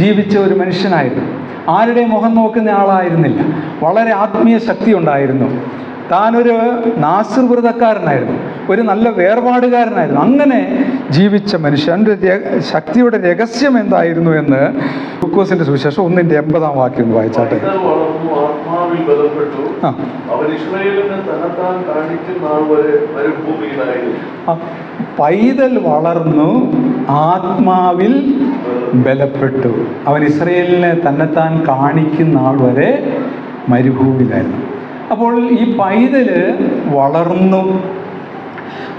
ജീവിച്ച ഒരു മനുഷ്യനായിരുന്നു. ആരുടെ മുഖം നോക്കുന്ന ആളായിരുന്നില്ല, വളരെ ആത്മീയ ശക്തി ഉണ്ടായിരുന്നു. താനൊരു നാസിർ വ്രതക്കാരനായിരുന്നു, ഒരു നല്ല വേർപാടുകാരനായിരുന്നു. അങ്ങനെ ജീവിച്ച മനുഷ്യൻ്റെ ശക്തിയുടെ രഹസ്യം എന്തായിരുന്നു എന്ന് ലൂക്കോസിന്റെ സുവിശേഷം 1:80 വാക്യം ഒന്ന് വായിച്ചാട്ടെ. പൈതൽ വളർന്നു, ആത്മാവിൽ ബലപ്പെട്ടു. അവൻ ഇസ്രായേലിനെ തന്നെത്താൻ കാണിക്കുന്ന നാൾ വരെ മരുഭൂമിയിലായിരുന്നു. അപ്പോൾ ഈ പൈതല്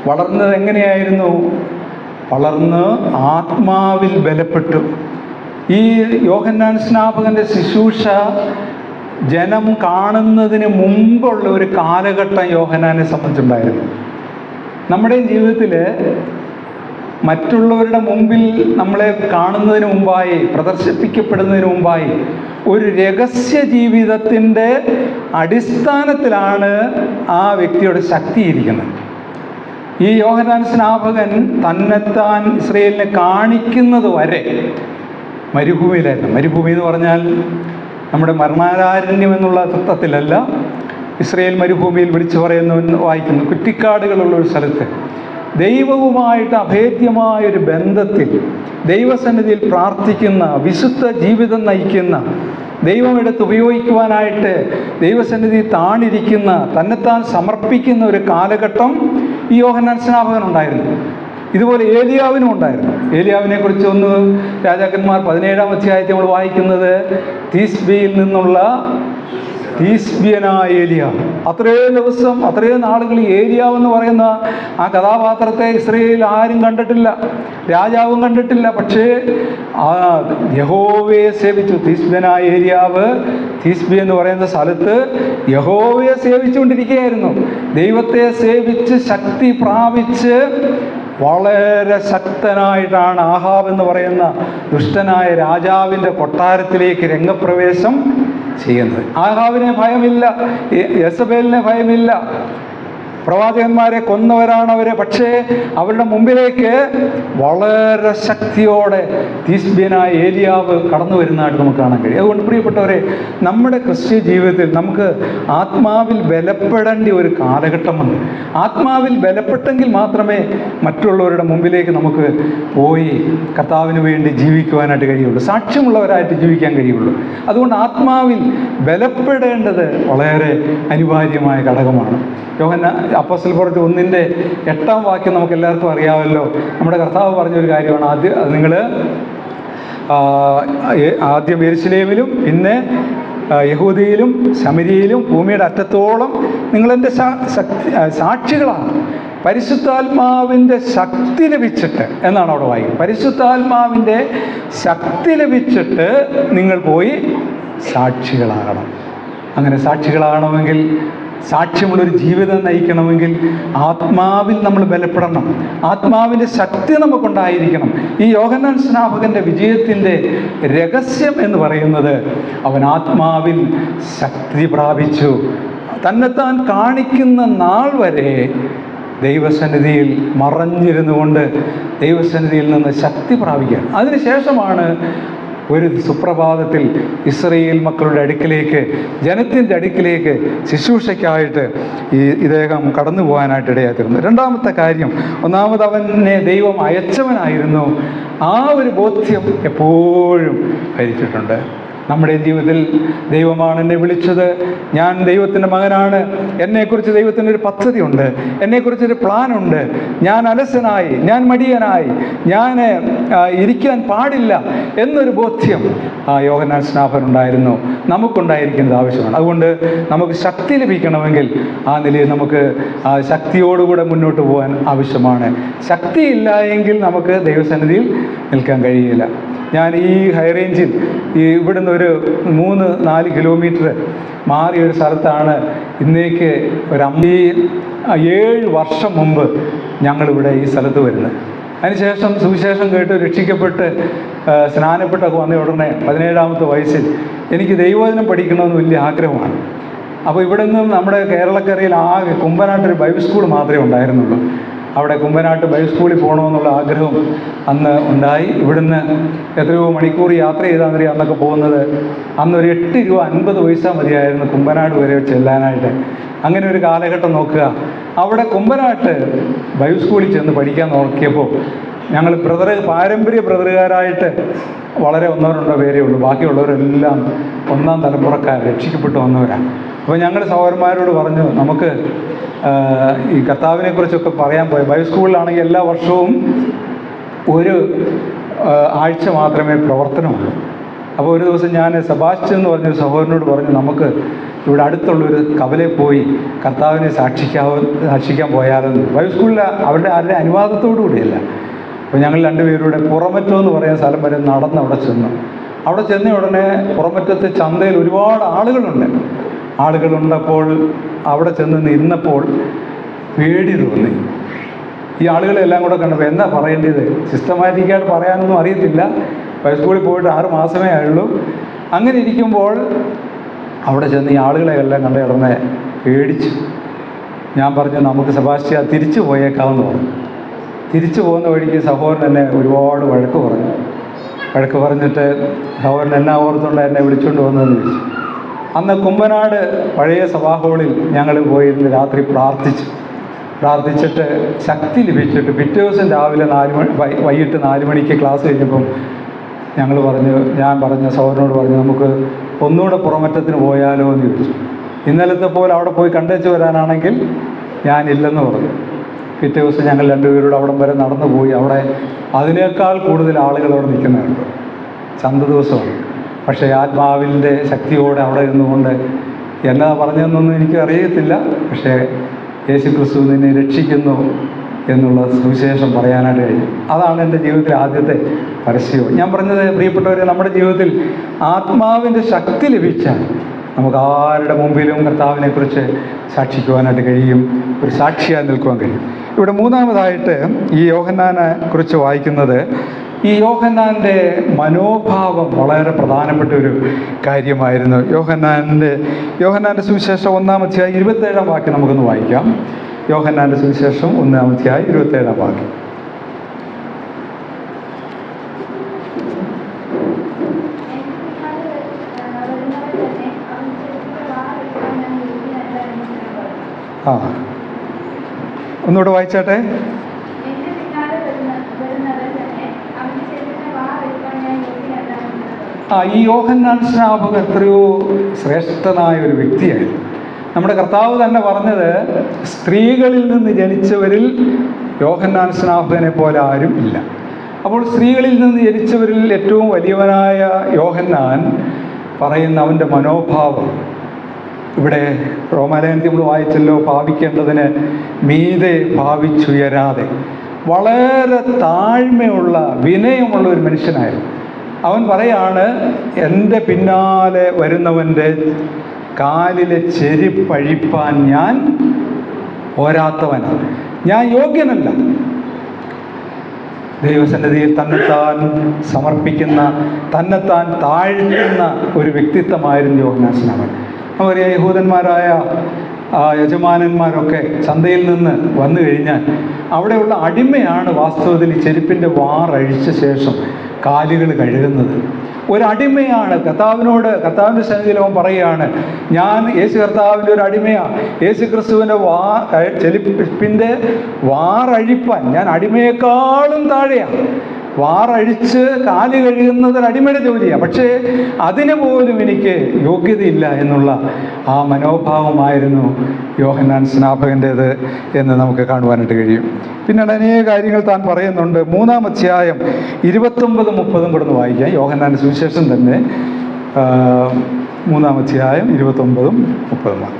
വളർന്നത് എങ്ങനെയായിരുന്നു? വളർന്ന് ആത്മാവിൽ ബലപ്പെട്ടു. ഈ യോഹന്നാൻ സ്നാപകന്റെ ശുശ്രൂഷ ജനം കാണുന്നതിന് മുമ്പുള്ള ഒരു കാലഘട്ടം യോഹന്നാനെ സംബന്ധിച്ചുണ്ടായിരുന്നു. നമ്മുടെ ജീവിതത്തിൽ മറ്റുള്ളവരുടെ മുമ്പിൽ നമ്മളെ കാണുന്നതിന് മുമ്പായി, പ്രദർശിപ്പിക്കപ്പെടുന്നതിന് മുമ്പായി ഒരു രഹസ്യ ജീവിതത്തിൻ്റെ അടിസ്ഥാനത്തിലാണ് ആ വ്യക്തിയുടെ ശക്തിയിരിക്കുന്നത്. ഈ യോഹന്നാൻ സ്നാപകൻ തന്നെത്താൻ ഇസ്രായേലിനെ കാണിക്കുന്നത് വരെ മരുഭൂമിയിലായിരുന്നു. മരുഭൂമി എന്ന് പറഞ്ഞാൽ നമ്മുടെ മരണാരണ്യം എന്നുള്ള തത്വത്തിലല്ല. ഇസ്രായേൽ മരുഭൂമിയിൽ വിളിച്ചു പറയുന്നവൻ വായിക്കുന്നു, കുറ്റിക്കാടുകളുള്ള ഒരു സ്ഥലത്ത് ദൈവവുമായിട്ട് അഭേദ്യമായൊരു ബന്ധത്തിൽ ദൈവസന്നിധിയിൽ പ്രാർത്ഥിക്കുന്ന, വിശുദ്ധ ജീവിതം നയിക്കുന്ന, ദൈവമെടുത്ത് ഉപയോഗിക്കുവാനായിട്ട് ദൈവസന്നിധി താണിരിക്കുന്ന, തന്നെത്താൻ സമർപ്പിക്കുന്ന ഒരു കാലഘട്ടം ഈ യോഹന്നാൻ സ്നാപകനുണ്ടായിരുന്നു. ഇതുപോലെ ഏലിയാവിനും ഉണ്ടായിരുന്നു. ഏലിയാവിനെ കുറിച്ച് ഒന്ന് രാജാക്കന്മാർ 17-ാം അധ്യായത്തിൽ നമ്മൾ വായിക്കുന്നത്, തീസ്ബിയിൽ നിന്നുള്ള തീസ്ബിയനായ ഏലിയാവ്. അത്രയും ദിവസം, അത്രയും നാളുകൾ ഏലിയാവ് എന്ന് പറയുന്ന ആ കഥാപാത്രത്തെ ഇസ്രായേലിൽ ആരും കണ്ടിട്ടില്ല, രാജാവും കണ്ടിട്ടില്ല. പക്ഷേ യഹോവയെ സേവിച്ചു. തീസ്ബിയനായ ഏലിയാവ് തീസ്ബി എന്ന് പറയുന്ന സ്ഥലത്ത് യഹോവയെ സേവിച്ചുകൊണ്ടിരിക്കുകയായിരുന്നു. ദൈവത്തെ സേവിച്ച് ശക്തി പ്രാപിച്ച് വളരെ ശക്തനായിട്ടാണ് ആഹാബ് എന്ന് പറയുന്ന ദുഷ്ടനായ രാജാവിൻ്റെ കൊട്ടാരത്തിലേക്ക് രംഗപ്രവേശം ചെയ്യുന്നത്. ആഹാബിനെ ഭയമില്ല, യെസബേലിനെ ഭയമില്ല, പ്രവാചകന്മാരെ കൊന്നവരാണ് അവർ. പക്ഷേ അവരുടെ മുമ്പിലേക്ക് വളരെ ശക്തിയോടെ തീസ്ബിയനായ ഏലിയാവ് കടന്നു വരുന്നതായിട്ട് നമുക്ക് കാണാൻ കഴിയും. അതുകൊണ്ട് പ്രിയപ്പെട്ടവരെ, നമ്മുടെ ക്രിസ്ത്യ ജീവിതത്തിൽ നമുക്ക് ആത്മാവിൽ ബലപ്പെടേണ്ട ഒരു കാലഘട്ടമുണ്ട്. ആത്മാവിൽ ബലപ്പെട്ടെങ്കിൽ മാത്രമേ മറ്റുള്ളവരുടെ മുമ്പിലേക്ക് നമുക്ക് പോയി കർത്താവിന് വേണ്ടി ജീവിക്കുവാനായിട്ട് കഴിയുള്ളൂ, സാക്ഷ്യമുള്ളവരായിട്ട് ജീവിക്കാൻ കഴിയുള്ളൂ. അതുകൊണ്ട് ആത്മാവിൽ ബലപ്പെടേണ്ടത് വളരെ അനിവാര്യമായ ഘടകമാണ്. അപ്പോസ്തല പ്രവൃത്തി 1:8 വാക്യം നമുക്ക് എല്ലാവർക്കും അറിയാമല്ലോ. നമ്മുടെ കർത്താവ് പറഞ്ഞൊരു കാര്യമാണ്. നിങ്ങൾ ആദ്യം യെരുശലേമിലും പിന്നെ യഹൂദിയിലും ശമരിയയിലും ഭൂമിയുടെ അറ്റത്തോളം നിങ്ങളെൻ്റെ സാക്ഷികളാണ്. പരിശുദ്ധാത്മാവിൻ്റെ ശക്തി ലഭിച്ചിട്ട് എന്നാണ് അവിടെ വായിക്കുന്നത്. പരിശുദ്ധാത്മാവിൻ്റെ ശക്തി ലഭിച്ചിട്ട് നിങ്ങൾ പോയി സാക്ഷികളാകണം. അങ്ങനെ സാക്ഷികളാകണമെങ്കിൽ, സാക്ഷ്യമുള്ളൊരു ജീവിതം നയിക്കണമെങ്കിൽ ആത്മാവിൽ നമ്മൾ ബലപ്പെടണം. ആത്മാവിൻ്റെ ശക്തി നമുക്കുണ്ടായിരിക്കണം. ഈ യോഹന്നാൻ സ്നാപകൻ്റെ വിജയത്തിൻ്റെ രഹസ്യം എന്ന് പറയുന്നത് അവൻ ആത്മാവിൽ ശക്തി പ്രാപിച്ചു. തന്നെത്താൻ കാണിക്കുന്ന നാൾ വരെ ദൈവസന്നിധിയിൽ മറഞ്ഞിരുന്നു കൊണ്ട് ദൈവസന്നിധിയിൽ നിന്ന് ശക്തി പ്രാപിക്കുക. അതിനുശേഷമാണ് ഒരു സുപ്രഭാതത്തിൽ ഇസ്രായേൽ മക്കളുടെ അടുക്കിലേക്ക്, ജനത്തിൻ്റെ അടുക്കിലേക്ക് ശുശ്രൂഷയ്ക്കായിട്ട് ഇദ്ദേഹം കടന്നു പോകാനായിട്ട് ഇടയായിത്തീർന്നു. രണ്ടാമത്തെ കാര്യം, ഒന്നാമത് അവനെ ദൈവം അയച്ചവനായിരുന്നു. ആ ഒരു ബോധ്യം എപ്പോഴും ഭരിച്ചിട്ടുണ്ട്. നമ്മുടെ ജീവിതത്തിൽ ദൈവമാണ് എന്നെ വിളിച്ചത്, ഞാൻ ദൈവത്തിൻ്റെ മകനാണ്, എന്നെക്കുറിച്ച് ദൈവത്തിനൊരു പദ്ധതിയുണ്ട്, എന്നെക്കുറിച്ചൊരു പ്ലാനുണ്ട്, ഞാൻ അലസനായി, ഞാൻ മടിയനായി, ഞാൻ ഇരിക്കാൻ പാടില്ല എന്നൊരു ബോധ്യം യോഹന്നാൻ സ്നാപകനുണ്ടായിരുന്നു. നമുക്കുണ്ടായിരിക്കുന്നത് ആവശ്യമാണ്. അതുകൊണ്ട് നമുക്ക് ശക്തി ലഭിക്കണമെങ്കിൽ ആ നിലയിൽ നമുക്ക് ശക്തിയോടുകൂടെ മുന്നോട്ട് പോകാൻ ആവശ്യമാണ്. ശക്തിയില്ല എങ്കിൽ നമുക്ക് ദൈവസന്നിധിയിൽ നിൽക്കാൻ കഴിയില്ല. ഞാൻ ഈ ഹൈറേഞ്ചിൽ ഇവിടുന്ന് ഒരു 3-4 കിലോമീറ്റർ മാറിയൊരു സ്ഥലത്താണ് ഇന്നേക്ക് ഒരു 7 വർഷം മുമ്പ് ഞങ്ങളിവിടെ ഈ സ്ഥലത്ത് വരുന്നത്. അതിനുശേഷം സുവിശേഷം കേട്ട് രക്ഷിക്കപ്പെട്ട് സ്നാനപ്പെട്ടൊക്കെ വന്ന ഉടനെ 17-ാമത്തെ വയസ്സിൽ എനിക്ക് ദൈവവചനം പഠിക്കണമെന്ന് വലിയ ആഗ്രഹമാണ്. അപ്പോൾ ഇവിടെ നിന്നും നമ്മുടെ കേരളക്കരയിൽ ആകെ കുമ്പനാട്ടൊരു ബൈബിൾ സ്കൂൾ മാത്രമേ ഉണ്ടായിരുന്നുള്ളൂ. അവിടെ കുമ്പനാട്ട് ബൈബിൾ സ്കൂളിൽ പോകണമെന്നുള്ള ആഗ്രഹം അന്ന് ഉണ്ടായി. ഇവിടുന്ന് എത്രയോ മണിക്കൂർ യാത്ര ചെയ്താൽ അന്നൊക്കെ പോകുന്നത്. അന്നൊരു 8 രൂപ 50 പൈസ മതിയായിരുന്നു കുമ്പനാട് വരെ ചെല്ലാനായിട്ട്. അങ്ങനെ ഒരു കാലഘട്ടം നോക്കുക. അവിടെ കുമ്പനാട്ട് ബൈബിൾ സ്കൂളിൽ ചെന്ന് പഠിക്കാൻ നോക്കിയപ്പോൾ ഞങ്ങൾ പാരമ്പര്യ ബ്രദറുകാരായിട്ട് വളരെ 1-2 പേരേ ഉള്ളൂ. ബാക്കിയുള്ളവരെല്ലാം 1-ാം തലമുറക്കാർ രക്ഷിക്കപ്പെട്ടു വന്നവരാണ്. അപ്പോൾ ഞങ്ങൾ സഹോദരന്മാരോട് പറഞ്ഞു, നമുക്ക് ഈ കർത്താവിനെക്കുറിച്ചൊക്കെ പറയാൻ പോയി. ബൈബിൾ സ്കൂളിലാണെങ്കിൽ എല്ലാ വർഷവും ഒരു ആഴ്ച മാത്രമേ പ്രവർത്തനമുള്ളൂ. അപ്പോൾ ഒരു ദിവസം ഞാൻ സെബാസ്റ്റ്യൻ എന്ന് പറഞ്ഞൊരു സഹോദരനോട് പറഞ്ഞു, നമുക്ക് ഇവിടെ അടുത്തുള്ളൊരു കവലയിൽ പോയി കർത്താവിനെ സാക്ഷിക്കാൻ പോയാലെന്ന്. ബൈബിൾ സ്കൂളിൽ അവരുടെ ആരുടെ അനുവാദത്തോടു കൂടിയല്ല. അപ്പോൾ ഞങ്ങൾ 2 പേരുടെ പുറമറ്റം എന്ന് പറയുന്ന സ്ഥലം വരെ നടന്ന് അവിടെ ചെന്നു. അവിടെ ചെന്ന ഉടനെ പുറമറ്റത്തെ ചന്തയിൽ ഒരുപാട് ആളുകളുണ്ടപ്പോൾ അവിടെ ചെന്ന് നിന്നപ്പോൾ പേടി തോന്നി. ഈ ആളുകളെല്ലാം കൂടെ കണ്ടപ്പോൾ എന്താ പറയേണ്ടത്, സിസ്റ്റമാറ്റിക്കായിട്ട് പറയാനൊന്നും അറിയത്തില്ല. ബൈബിൾ സ്കൂളിൽ പോയിട്ട് 6 മാസമേ ആയുള്ളൂ. അങ്ങനെ ഇരിക്കുമ്പോൾ അവിടെ ചെന്ന് ഈ ആളുകളെല്ലാം കണ്ട ഉടനെ പേടിച്ചു. ഞാൻ പറഞ്ഞു, നമുക്ക് സെബാസ്റ്റ്യൻ തിരിച്ചു പോയേക്കാമെന്ന് പറഞ്ഞു. തിരിച്ചു പോകുന്ന വഴിക്ക് സഹോദരൻ എന്നെ ഒരുപാട് വഴക്ക് പറഞ്ഞിട്ട് സഹോദരൻ എന്നാ ഓർത്തുകൊണ്ട് എന്നെ വിളിച്ചുകൊണ്ട് വന്നതെന്ന് ചോദിച്ചു. അന്ന് കുമ്പനാട് പഴയ സഭാ ഹാളിൽ ഞങ്ങൾ പോയിരുന്ന് രാത്രി പ്രാർത്ഥിച്ചു. പ്രാർത്ഥിച്ചിട്ട് ശക്തി ലഭിച്ചിട്ട് പിറ്റേ ദിവസം രാവിലെ വൈകിട്ട് 4 മണിക്ക് ക്ലാസ് കഴിഞ്ഞപ്പം ഞാൻ പറഞ്ഞ സഹോദരനോട് പറഞ്ഞു, നമുക്ക് ഒന്നുകൂടെ പുറമറ്റത്തിന് പോയാലോ എന്ന് ചോദിച്ചു. ഇന്നലത്തെ പോലെ അവിടെ പോയി കണ്ടേച്ച് വരാനാണെങ്കിൽ ഞാനില്ലെന്ന് പറഞ്ഞു. പിറ്റേ ദിവസം ഞങ്ങൾ രണ്ടുപേരോട് അവിടം വരെ നടന്നു പോയി. അവിടെ അതിനേക്കാൾ കൂടുതൽ ആളുകൾ അവിടെ നിൽക്കുന്നുണ്ട്. ചന്ത ദിവസമാണ്. പക്ഷേ ആത്മാവിൻ്റെ ശക്തിയോടെ അവിടെ ഇരുന്നുകൊണ്ട് എന്നാ പറഞ്ഞതെന്നൊന്നും എനിക്ക് അറിയത്തില്ല. പക്ഷേ യേശു ക്രിസ്തു നിന്നെ രക്ഷിക്കുന്നു എന്നുള്ള സുവിശേഷം പറയാനായിട്ട് കഴിഞ്ഞു. അതാണ് എൻ്റെ ജീവിതത്തിലെ ആദ്യത്തെ പരസ്യവും. ഞാൻ പറഞ്ഞത്, പ്രിയപ്പെട്ടവരെ, നമ്മുടെ ജീവിതത്തിൽ ആത്മാവിൻ്റെ ശക്തി ലഭിച്ചാൽ നമുക്ക് ആരുടെ മുമ്പിലും കർത്താവിനെക്കുറിച്ച് സാക്ഷിക്കുവാനായിട്ട് കഴിയും, ഒരു സാക്ഷിയായി നിൽക്കുവാൻ കഴിയും. ഇവിടെ മൂന്നാമതായിട്ട് ഈ യോഹന്നാനെ കുറിച്ച് വായിക്കുന്നത്, ഈ യോഹന്നാൻ്റെ മനോഭാവം വളരെ പ്രധാനപ്പെട്ട ഒരു കാര്യമായിരുന്നു. യോഹന്നാൻ്റെ സുവിശേഷം 1-ാം അധ്യായം 27-ാം വാക്യം നമുക്കൊന്ന് വായിക്കാം. യോഹന്നാൻ്റെ സുവിശേഷം 1-ാം അധ്യായം 27-ാം വാക്യം. ഒന്നുകൂടെ വായിച്ചാട്ടെ. ഈ യോഹന്നാൻ സ്നാപകൻ എത്രയോ ശ്രേഷ്ഠനായ ഒരു വ്യക്തിയായിരുന്നു. നമ്മുടെ കർത്താവ് തന്നെ പറഞ്ഞത്, സ്ത്രീകളിൽ നിന്ന് ജനിച്ചവരിൽ യോഹന്നാൻ സ്നാപകനെ പോലെ ആരും ഇല്ല. അപ്പോൾ സ്ത്രീകളിൽ നിന്ന് ജനിച്ചവരിൽ ഏറ്റവും വലിയവനായ യോഹന്നാൻ പറയുന്ന അവൻ്റെ മനോഭാവം, ഇവിടെ റോമാലേഖനത്തിൽ നമ്മൾ വായിച്ചല്ലോ, ഭാവിക്കേണ്ടതിന് മീതെ ഭാവിച്ചുയരാതെ വളരെ താഴ്മയുള്ള വിനയമുള്ള ഒരു മനുഷ്യനായിരുന്നു. അവൻ പറയാണ്, എൻ്റെ പിന്നാലെ വരുന്നവൻ്റെ കാലിലെ ചെരിപ്പഴിപ്പാൻ ഞാൻ പോരാത്തവനാണ്, ഞാൻ യോഗ്യനല്ല. ദൈവസന്നിധിയിൽ തന്നെത്താൻ സമർപ്പിക്കുന്ന, തന്നെത്താൻ താഴ്ത്തുന്ന ഒരു വ്യക്തിത്വമായിരുന്നു യോഹന്നാൻ സ്നാപകൻ. അവരെ യഹൂദന്മാരായ യജമാനന്മാരൊക്കെ ചന്തയിൽ നിന്ന് വന്നു കഴിഞ്ഞാൽ അവിടെയുള്ള അടിമയാണ് വാസ്തവത്തിൽ ഈ ചെരുപ്പിൻ്റെ വാറഴിച്ച ശേഷം കാലുകൾ കഴുകുന്നത്. ഒരടിമയാണ്. കർത്താവിൻ്റെ സന്നിധിയിൽ അവൻ പറയുകയാണ്, ഞാൻ യേശു കർത്താവിൻ്റെ ഒരു അടിമയാണ്. യേശു ക്രിസ്തുവിൻ്റെ ചെരുപ്പിൻ്റെ വാറഴിപ്പാൻ ഞാൻ അടിമയെക്കാളും താഴെയാണ്. വാറഴിച്ച് കാല് കഴുകുന്നത് ഒരു അടിമയുടെ ജോലിയാണ്. പക്ഷേ അതിന് പോലും എനിക്ക് യോഗ്യതയില്ല എന്നുള്ള ആ മനോഭാവമായിരുന്നു യോഹന്നാൻ സ്നാപകൻ്റേത് എന്ന് നമുക്ക് കാണുവാനായിട്ട് കഴിയും. പിന്നീട് അനേക കാര്യങ്ങൾ താൻ പറയുന്നുണ്ട്. 3-ാം അധ്യായം 29-30 കൂടെ ഒന്ന് വായിക്കാം. യോഹന്നാൻ്റെ സുവിശേഷം തന്നെ 3-ാം അധ്യായം 29-30.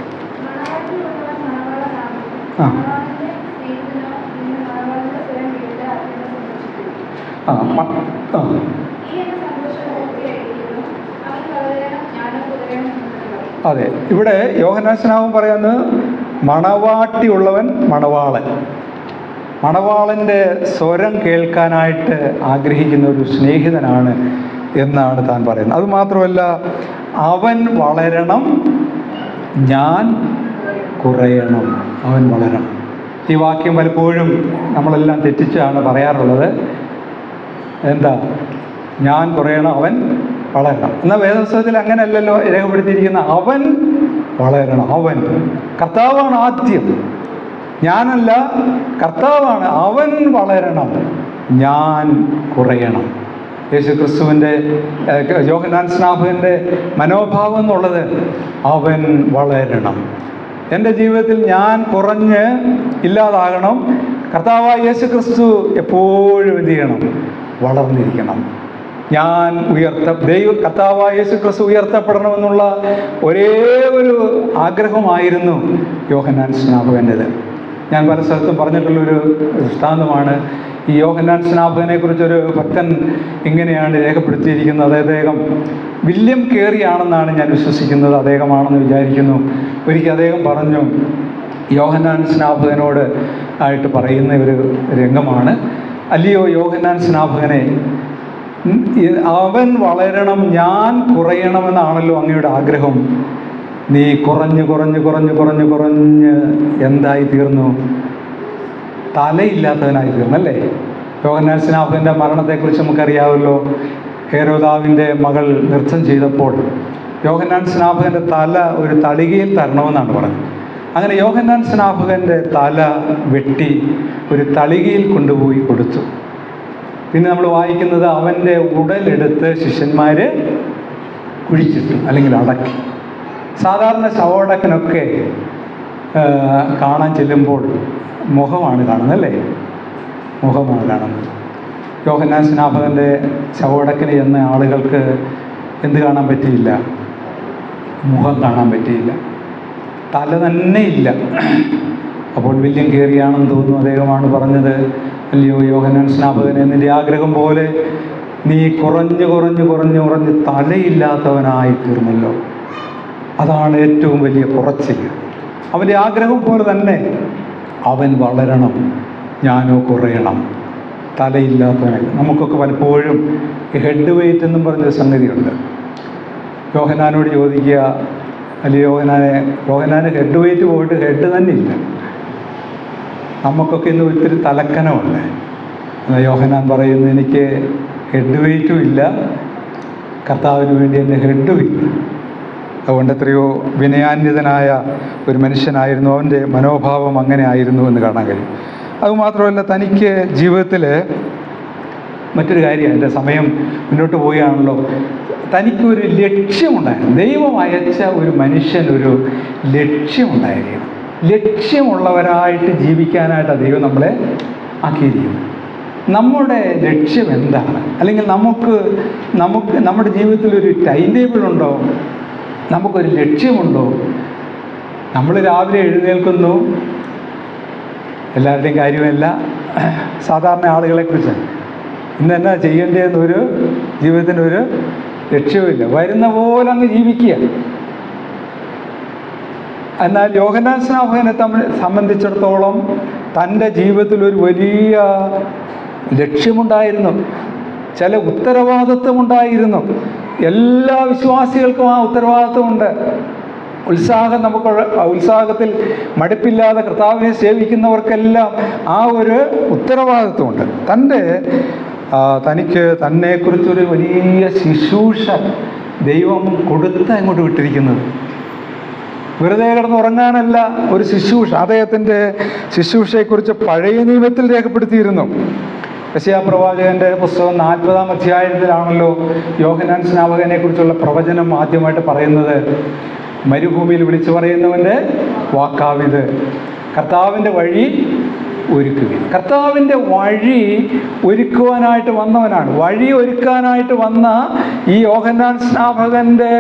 അതെ, ഇവിടെ യോഹന്നാൻ സ്നാപകൻ പറയുന്നത്, മണവാട്ടിയുള്ളവൻ മണവാളൻ, മണവാളൻ്റെ സ്വരം കേൾക്കാനായിട്ട് ആഗ്രഹിക്കുന്ന ഒരു സ്നേഹിതനാണ് എന്നാണ് താൻ പറയുന്നത്. അതുമാത്രമല്ല, അവൻ വളരണം, ഞാൻ കുറയണം. അവൻ വളരണം. ഈ വാക്യം പലപ്പോഴും നമ്മളെല്ലാം തെറ്റിച്ചാണ് പറയാറുള്ളത്. എന്താ? ഞാൻ കുറയണം, അവൻ വളരണം. എന്നാൽ വേദപുസ്തകത്തിൽ അങ്ങനെയല്ലല്ലോ രേഖപ്പെടുത്തിയിരിക്കുന്ന. അവൻ വളരണം. അവൻ, കർത്താവാണ് ആദ്യം, ഞാനല്ല, കർത്താവാണ്. അവൻ വളരണം, ഞാൻ കുറയണം. യേശു ക്രിസ്തുവിൻ്റെ യോഹന്നാൻ സ്നാപകൻ്റെ മനോഭാവം എന്നുള്ളത്, അവൻ വളരണം. എൻ്റെ ജീവിതത്തിൽ ഞാൻ കുറഞ്ഞ് ഇല്ലാതാകണം. കർത്താവായ യേശു ക്രിസ്തു എപ്പോഴും എന്ത് ചെയ്യണം? വളർന്നിരിക്കണം. ഞാൻ കർത്താവായ യേശു ക്രിസ്തു ഉയർത്തപ്പെടണമെന്നുള്ള ഒരേ ഒരു ആഗ്രഹമായിരുന്നു യോഹന്നാൻ സ്നാപകൻ്റേത്. ഞാൻ പല സ്ഥലത്തും പറഞ്ഞിട്ടുള്ളൊരു ദൃഷ്ടാന്തമാണ്. ഈ യോഹന്നാൻ സ്നാപകനെ കുറിച്ചൊരു ഭക്തൻ ഇങ്ങനെയാണ് രേഖപ്പെടുത്തിയിരിക്കുന്നത്. അദ്ദേഹം വില്യം കേറിയാണെന്നാണ് ഞാൻ വിശ്വസിക്കുന്നത്, അദ്ദേഹമാണെന്ന് വിചാരിക്കുന്നു. ഒരിക്കൽ അദ്ദേഹം പറഞ്ഞു, യോഹന്നാൻ സ്നാപകനോട് ആയിട്ട് പറയുന്ന ഒരു രംഗമാണ്, അല്ലയോ യോഹന്നാൻ സ്നാപകനെ, അവൻ വളരണം, ഞാൻ കുറയണമെന്നാണല്ലോ അങ്ങയുടെ ആഗ്രഹം. നീ കുറഞ്ഞ് കുറഞ്ഞ് കുറഞ്ഞ് കുറഞ്ഞ് കുറഞ്ഞ് എന്തായി തീർന്നു? തലയില്ലാത്തവനായി തീർന്നല്ലേ? യോഹന്നാൻ സ്നാപകൻ്റെ മരണത്തെക്കുറിച്ച് നമുക്കറിയാമല്ലോ. ഹെരോദാവിൻ്റെ മകൾ നൃത്തം ചെയ്തപ്പോൾ യോഹന്നാൻ സ്നാപകൻ്റെ തല ഒരു തളികയിൽ തരണമെന്നാണ് പറഞ്ഞത്. അങ്ങനെ യോഹന്നാൻ സ്നാപകൻ്റെ തല വെട്ടി ഒരു തളികയിൽ കൊണ്ടുപോയി കൊടുത്തു. പിന്നെ നമ്മൾ വായിക്കുന്നത് അവൻ്റെ ഉടലെടുത്ത് ശിഷ്യന്മാർ കുഴിച്ചിട്ടു അല്ലെങ്കിൽ അടക്കി. സാധാരണ ശവോടക്കനൊക്കെ കാണാൻ ചെല്ലുമ്പോൾ മുഖമാണ് കാണുന്നത്, അല്ലേ? മുഖമാണ് കാണുന്നത്. യോഹന്നാൻ സ്നാപകൻ്റെ ശവോടക്കന് എന്ന ആളുകൾക്ക് എന്ത് കാണാൻ പറ്റിയില്ല? മുഖം കാണാൻ പറ്റിയില്ല, തല തന്നെ ഇല്ല. അപ്പോൾ വില്യം കേറിയാണെന്ന് തോന്നുന്നു, അദ്ദേഹമാണ് പറഞ്ഞത്, അല്ലയോ യോഹന്നാൻ സ്നാപകനെ, നിൻ്റെ ആഗ്രഹം പോലെ നീ കുറഞ്ഞു കുറഞ്ഞു കുറഞ്ഞു കുറഞ്ഞ് തലയില്ലാത്തവനായി തീർന്നല്ലോ. അതാണ് ഏറ്റവും വലിയ കുറച്ചിൽ. അവൻ്റെ ആഗ്രഹം പോലെ തന്നെ അവൻ വളരണം, ഞാനോ കുറയണം. തലയില്ലാത്തവനായി. നമുക്കൊക്കെ പലപ്പോഴും ഹെഡ് വെയ്റ്റ് എന്നും പറഞ്ഞൊരു സംഗതിയുണ്ട്. യോഹന്നാനോട് ചോദിക്കുക, അല്ലെങ്കിൽ യോഹന്നാന് ഹെഡ് വെയ്റ്റ് പോയിട്ട് ഹെഡ് തന്നെ ഇല്ല. നമുക്കൊക്കെ ഇന്ന് ഒത്തിരി തലക്കനമുണ്ട്. എന്നാൽ യോഹന്നാൻ പറയുന്നു, എനിക്ക് ഹെഡ് വെയ്റ്റും ഇല്ല, കർത്താവിന് വേണ്ടി എൻ്റെ ഹെഡും ഇല്ല. അതുകൊണ്ട് എത്രയോ വിനയാന്വിതനായ ഒരു മനുഷ്യനായിരുന്നു. അവൻ്റെ മനോഭാവം അങ്ങനെ ആയിരുന്നു എന്ന് കാണാൻ കഴിയും. അതുമാത്രമല്ല, തനിക്ക് ജീവിതത്തിൽ മറ്റൊരു കാര്യം, എൻ്റെ സമയം മുന്നോട്ട് പോവുകയാണല്ലോ, തനിക്കൊരു ലക്ഷ്യമുണ്ടായിരുന്നു. ദൈവം അയച്ച ഒരു മനുഷ്യനൊരു ലക്ഷ്യമുണ്ടായിരിക്കണം. ലക്ഷ്യമുള്ളവരായിട്ട് ജീവിക്കാനായിട്ടാണ് ദൈവം നമ്മളെ ആക്കിയിരിക്കുന്നത്. നമ്മുടെ ലക്ഷ്യം എന്താണ്? അല്ലെങ്കിൽ നമുക്ക് നമ്മുടെ ജീവിതത്തിൽ ഒരു ടൈം ടേബിൾ ഉണ്ടോ? നമുക്കൊരു ലക്ഷ്യമുണ്ടോ? നമ്മൾ രാവിലെ എഴുന്നേൽക്കുന്നു, എല്ലാവരുടെയും കാര്യമല്ല, സാധാരണ ആളുകളെക്കുറിച്ച് ഇന്ന് എന്നാ ചെയ്യേണ്ടതെന്നൊരു ജീവിതത്തിനൊരു ലക്ഷ്യവുമില്ല, വരുന്ന പോലെ അങ്ങ് ജീവിക്കുക. എന്നാൽ യോഹന്നാൻ സ്നാപകനെ സംബന്ധിച്ചിടത്തോളം തൻ്റെ ജീവിതത്തിൽ ഒരു വലിയ ലക്ഷ്യമുണ്ടായിരുന്നു, ചില ഉത്തരവാദിത്വമുണ്ടായിരുന്നു. എല്ലാ വിശ്വാസികൾക്കും ആ ഉത്തരവാദിത്വമുണ്ട്. ഉത്സാഹത്തിൽ മടുപ്പില്ലാതെ കർത്താവിനെ സേവിക്കുന്നവർക്കെല്ലാം ആ ഒരു ഉത്തരവാദിത്വമുണ്ട്. തനിക്ക് തന്നെക്കുറിച്ചൊരു വലിയ ശുശ്രൂഷ ദൈവം കൊടുത്ത് അങ്ങോട്ട് വിട്ടിരിക്കുന്നത്. വെറുതെ കിടന്നുറങ്ങാനല്ല, ഒരു ശുശ്രൂഷ. അദ്ദേഹത്തിൻ്റെ ശുശ്രൂഷയെക്കുറിച്ച് പഴയ നിയമത്തിൽ രേഖപ്പെടുത്തിയിരുന്നു. യെശയ്യാ പ്രവാചകൻ്റെ പുസ്തകം 40-ാം അധ്യായത്തിലാണല്ലോ യോഹന്നാൻ സ്നാപകനെ കുറിച്ചുള്ള പ്രവചനം ആദ്യമായിട്ട് പറയുന്നത്. മരുഭൂമിയിൽ വിളിച്ചു പറയുന്നവൻ്റെ വാക്കാവിത്, കർത്താവിൻ്റെ വഴി ഒരുക്കുകയും. കർത്താവിൻ്റെ വഴി ഒരുക്കുവാനായിട്ട് വന്നവനാണ്. വഴി ഒരുക്കാനായിട്ട് വന്ന ഈ യോഹന്നാൻ സ്നാപകൻ്റെ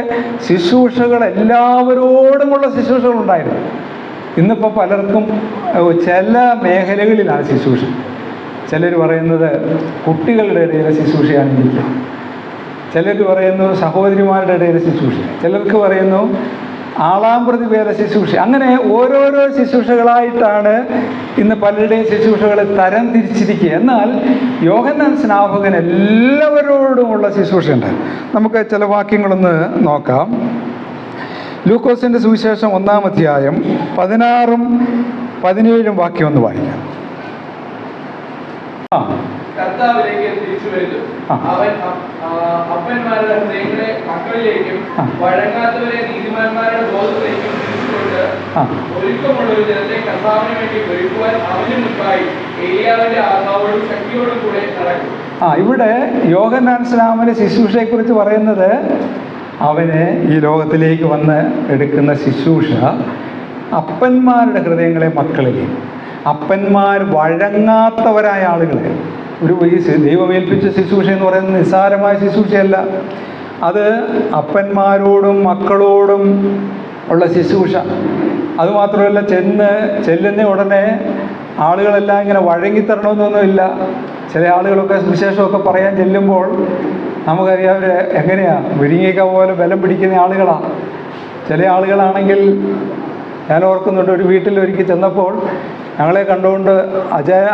ശുശ്രൂഷകൾ എല്ലാവരോടുമുള്ള ശുശ്രൂഷകളുണ്ടായിരുന്നു. ഇന്നിപ്പോൾ പലർക്കും ചില മേഖലകളിലാണ് ശുശ്രൂഷ. ചിലർ പറയുന്നത് കുട്ടികളുടെ ഇടയിലെ ശുശ്രൂഷയാണ് എനിക്ക്, ചിലർ പറയുന്നു സഹോദരിമാരുടെ ഇടയിലെ ശുശ്രൂഷ, ചിലർക്ക് പറയുന്നു ആളാം പ്രതിഭേദ ശുശ്രൂഷ. അങ്ങനെ ഓരോരോ ശുശ്രൂഷകളായിട്ടാണ് ഇന്ന് പലരുടെയും ശുശ്രൂഷകളെ തരം തിരിച്ചിരിക്കുക. എന്നാൽ യോഹന്നാൻ സ്നാപകൻ എല്ലാവരോടുമുള്ള ശുശ്രൂഷയുണ്ട്. നമുക്ക് ചില വാക്യങ്ങളൊന്ന് നോക്കാം. ലൂക്കോസിൻ്റെ സുവിശേഷം 1-ാം അധ്യായം 16-ഉം 17-ഉം വാക്യം ഒന്ന് വായിക്കാം. കർത്താവിലേക്ക് തിരിച്ചു വരുന്നു. അവൻ അപ്പന്മാരുടെ ഹൃദയങ്ങളെ മക്കളിലേക്കും വഴങ്ങാത്തവരെ നീതിമാന്മാരുടെ ബോധത്തിലേക്കും തിരിച്ചുകൊണ്ട് ഒരുക്കമുള്ള ഒരു ജനത്തെ കർത്താവിന് വേണ്ടി ഒരുക്കുവാൻ അവന് മുൻപായി ഏലിയാവിന്റെ ആത്മാവോടും ശക്തിയോടും കൂടെ നടക്കും. ഇവിടെ യോഹന്നാൻ സ്നാപകന്റെ ശുശ്രൂഷയെക്കുറിച്ച് പറയുന്നത്, അവന് ഈ ലോകത്തിലേക്ക് വന്ന് എടുക്കുന്ന ശുശ്രൂഷ അപ്പന്മാരുടെ ഹൃദയങ്ങളെ മക്കളിലേക്ക്, അപ്പന്മാർ വഴങ്ങാത്തവരായ ആളുകളെ. ഈ ദൈവമേൽപ്പിച്ച ശുശ്രൂഷ എന്ന് പറയുന്നത് നിസ്സാരമായ ശുശ്രൂഷയല്ല. അത് അപ്പന്മാരോടും മക്കളോടും ഉള്ള ശുശ്രൂഷ. അതുമാത്രമല്ല, ചെല്ലുന്ന ഉടനെ ആളുകളെല്ലാം ഇങ്ങനെ വഴങ്ങിത്തരണമെന്നൊന്നുമില്ല. ചില ആളുകളൊക്കെ സുവിശേഷമൊക്കെ പറയാൻ ചെല്ലുമ്പോൾ നമുക്കറിയാം അവർ എങ്ങനെയാണ് മുരിങ്ങയ്ക്ക പോലെ ബലം പിടിക്കുന്ന ആളുകളാണ്. ചില ആളുകളാണെങ്കിൽ, ഞാൻ ഓർക്കുന്നുണ്ട്, ഒരു വീട്ടിൽ ഒരിക്കൽ ചെന്നപ്പോൾ ഞങ്ങളെ കണ്ടുകൊണ്ട്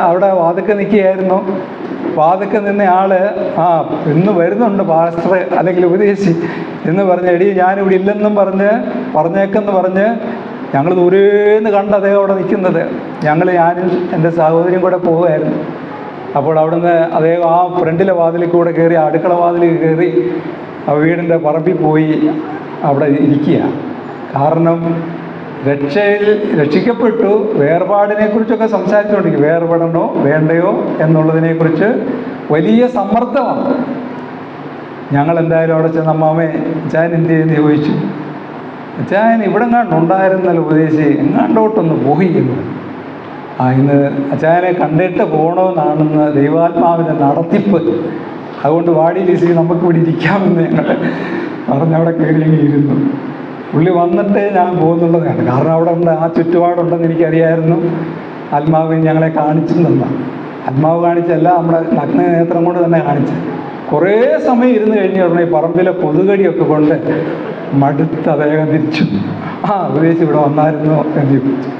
അവിടെ വാതിൽക്ക് നിൽക്കുകയായിരുന്നു. വാതിൽക്ക് നിന്ന ആള് ഇന്ന് വരുന്നുണ്ട് പാസ്റ്റർ അല്ലെങ്കിൽ ഉപദേശി എന്ന് പറഞ്ഞ്, എടി ഞാനിവിടെ ഇല്ലെന്നും പറഞ്ഞേക്കെന്ന് പറഞ്ഞ് ഞങ്ങൾ ദൂരേന്ന് കണ്ട് അദ്ദേഹം അവിടെ നിൽക്കുന്നത്. ഞാനും എൻ്റെ സഹോദരിയും കൂടെ പോവുമായിരുന്നു. അപ്പോൾ അവിടുന്ന് അദ്ദേഹം ആ ഫ്രണ്ടിലെ വാതിലിൽ കൂടെ കയറി അടുക്കള വാതിലിൽ കയറി വീടിൻ്റെ പറമ്പിൽ പോയി അവിടെ ഇരിക്കുക. കാരണം രക്ഷിക്കപ്പെട്ടു, വേർപാടിനെ കുറിച്ചൊക്കെ സംസാരിച്ചുകൊണ്ടിരിക്കും. വേർപെടണോ വേണ്ടയോ എന്നുള്ളതിനെക്കുറിച്ച് വലിയ സമ്മർദ്ദമാണ്. ഞങ്ങൾ എന്തായാലും അവിടെ ചെന്ന് അമ്മാമേ അച്ചായൻ എന്ത് ചെയ്യുന്നു ചോദിച്ചു. അച്ചായൻ ഇവിടെ ഉണ്ടായിരുന്നല്ലോ ഉപദേശി, എങ്ങാണ്ടോട്ടൊന്ന് പോയി എന്ന്. ഇന്ന് അച്ചായനെ കണ്ടിട്ട് പോകണമെന്നാണെന്ന് ദൈവാത്മാവിൻ്റെ നടത്തിപ്പ്. അതുകൊണ്ട് വാടി ലിസി നമുക്ക് ഇവിടെ ഇരിക്കാമെന്ന് ഞങ്ങൾ പറഞ്ഞവിടെ കയറിയെങ്കിലിരുന്നു. പുള്ളി വന്നിട്ടേ ഞാൻ പോകുന്നുള്ളതാണ്. കാരണം അവിടെ ഉണ്ട്, ആ ചുറ്റുപാടുണ്ടെന്ന് എനിക്കറിയായിരുന്നു. ആത്മാവിനെ ഞങ്ങളെ കാണിച്ചു തന്നാണ്. ആത്മാവ് കാണിച്ചല്ല, നമ്മുടെ നഗ്ന നേത്രം കൊണ്ട് തന്നെ കാണിച്ചു. കുറേ സമയം ഇരുന്ന് കഴിഞ്ഞ് പറഞ്ഞാൽ ഈ പറമ്പിലെ കൊതുകടിയൊക്കെ കൊണ്ട് മടുത്ത് അദ്ദേഹം തിരിച്ചു. ഉപദേശിച്ച് ഇവിടെ വന്നായിരുന്നു എന്ന് ചോദിച്ചു.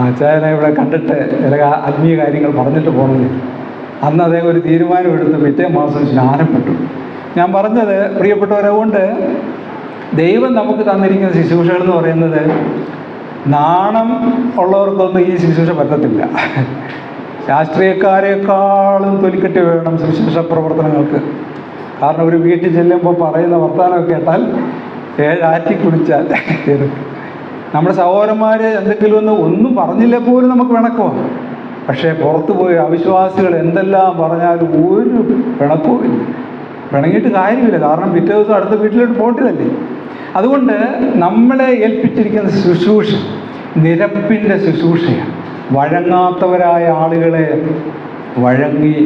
അച്ചായനെ ഇവിടെ കണ്ടിട്ട് ചില ആത്മീയ കാര്യങ്ങൾ പറഞ്ഞിട്ട് പോകണമെന്ന്. അന്ന് അദ്ദേഹം ഒരു തീരുമാനമെടുത്ത് പിറ്റേ മാസം സ്നാനപ്പെട്ടു. ഞാൻ പറഞ്ഞത് പ്രിയപ്പെട്ടവരെ, കൊണ്ട് ദൈവം നമുക്ക് തന്നിരിക്കുന്ന ശുശ്രൂഷകൾ എന്ന് പറയുന്നത് നാണം ഉള്ളവർക്കൊന്നും ഈ ശുശ്രൂഷ പറ്റത്തില്ല. രാഷ്ട്രീയക്കാരെക്കാളും തൊലിക്കെട്ടി വേണം ശുശ്രൂഷ പ്രവർത്തനങ്ങൾക്ക്. കാരണം ഒരു വീട്ടിൽ ചെല്ലുമ്പോൾ പറയുന്ന വർത്തമാനമൊക്കെ കേട്ടാൽ 7 ആറ്റി കുടിച്ചാൽ നമ്മുടെ സഹോദരന്മാർ എന്തെങ്കിലും ഒന്നും പറഞ്ഞില്ല പോലും നമുക്ക് പിണക്കമാണ്. പക്ഷേ പുറത്തു പോയി അവിശ്വാസികൾ എന്തെല്ലാം പറഞ്ഞാലും ഒരു പിണക്കവും ഇല്ല. പിണങ്ങിയിട്ട് കാര്യമില്ല. കാരണം പിറ്റേ ദിവസം അടുത്ത വീട്ടിലോട്ട് പോകേണ്ടതല്ലേ. അതുകൊണ്ട് നമ്മളെ ഏൽപ്പിച്ചിരിക്കുന്ന ശുശ്രൂഷ നിരപ്പിൻ്റെ ശുശ്രൂഷയാണ്. വഴങ്ങാത്തവരായ ആളുകളെ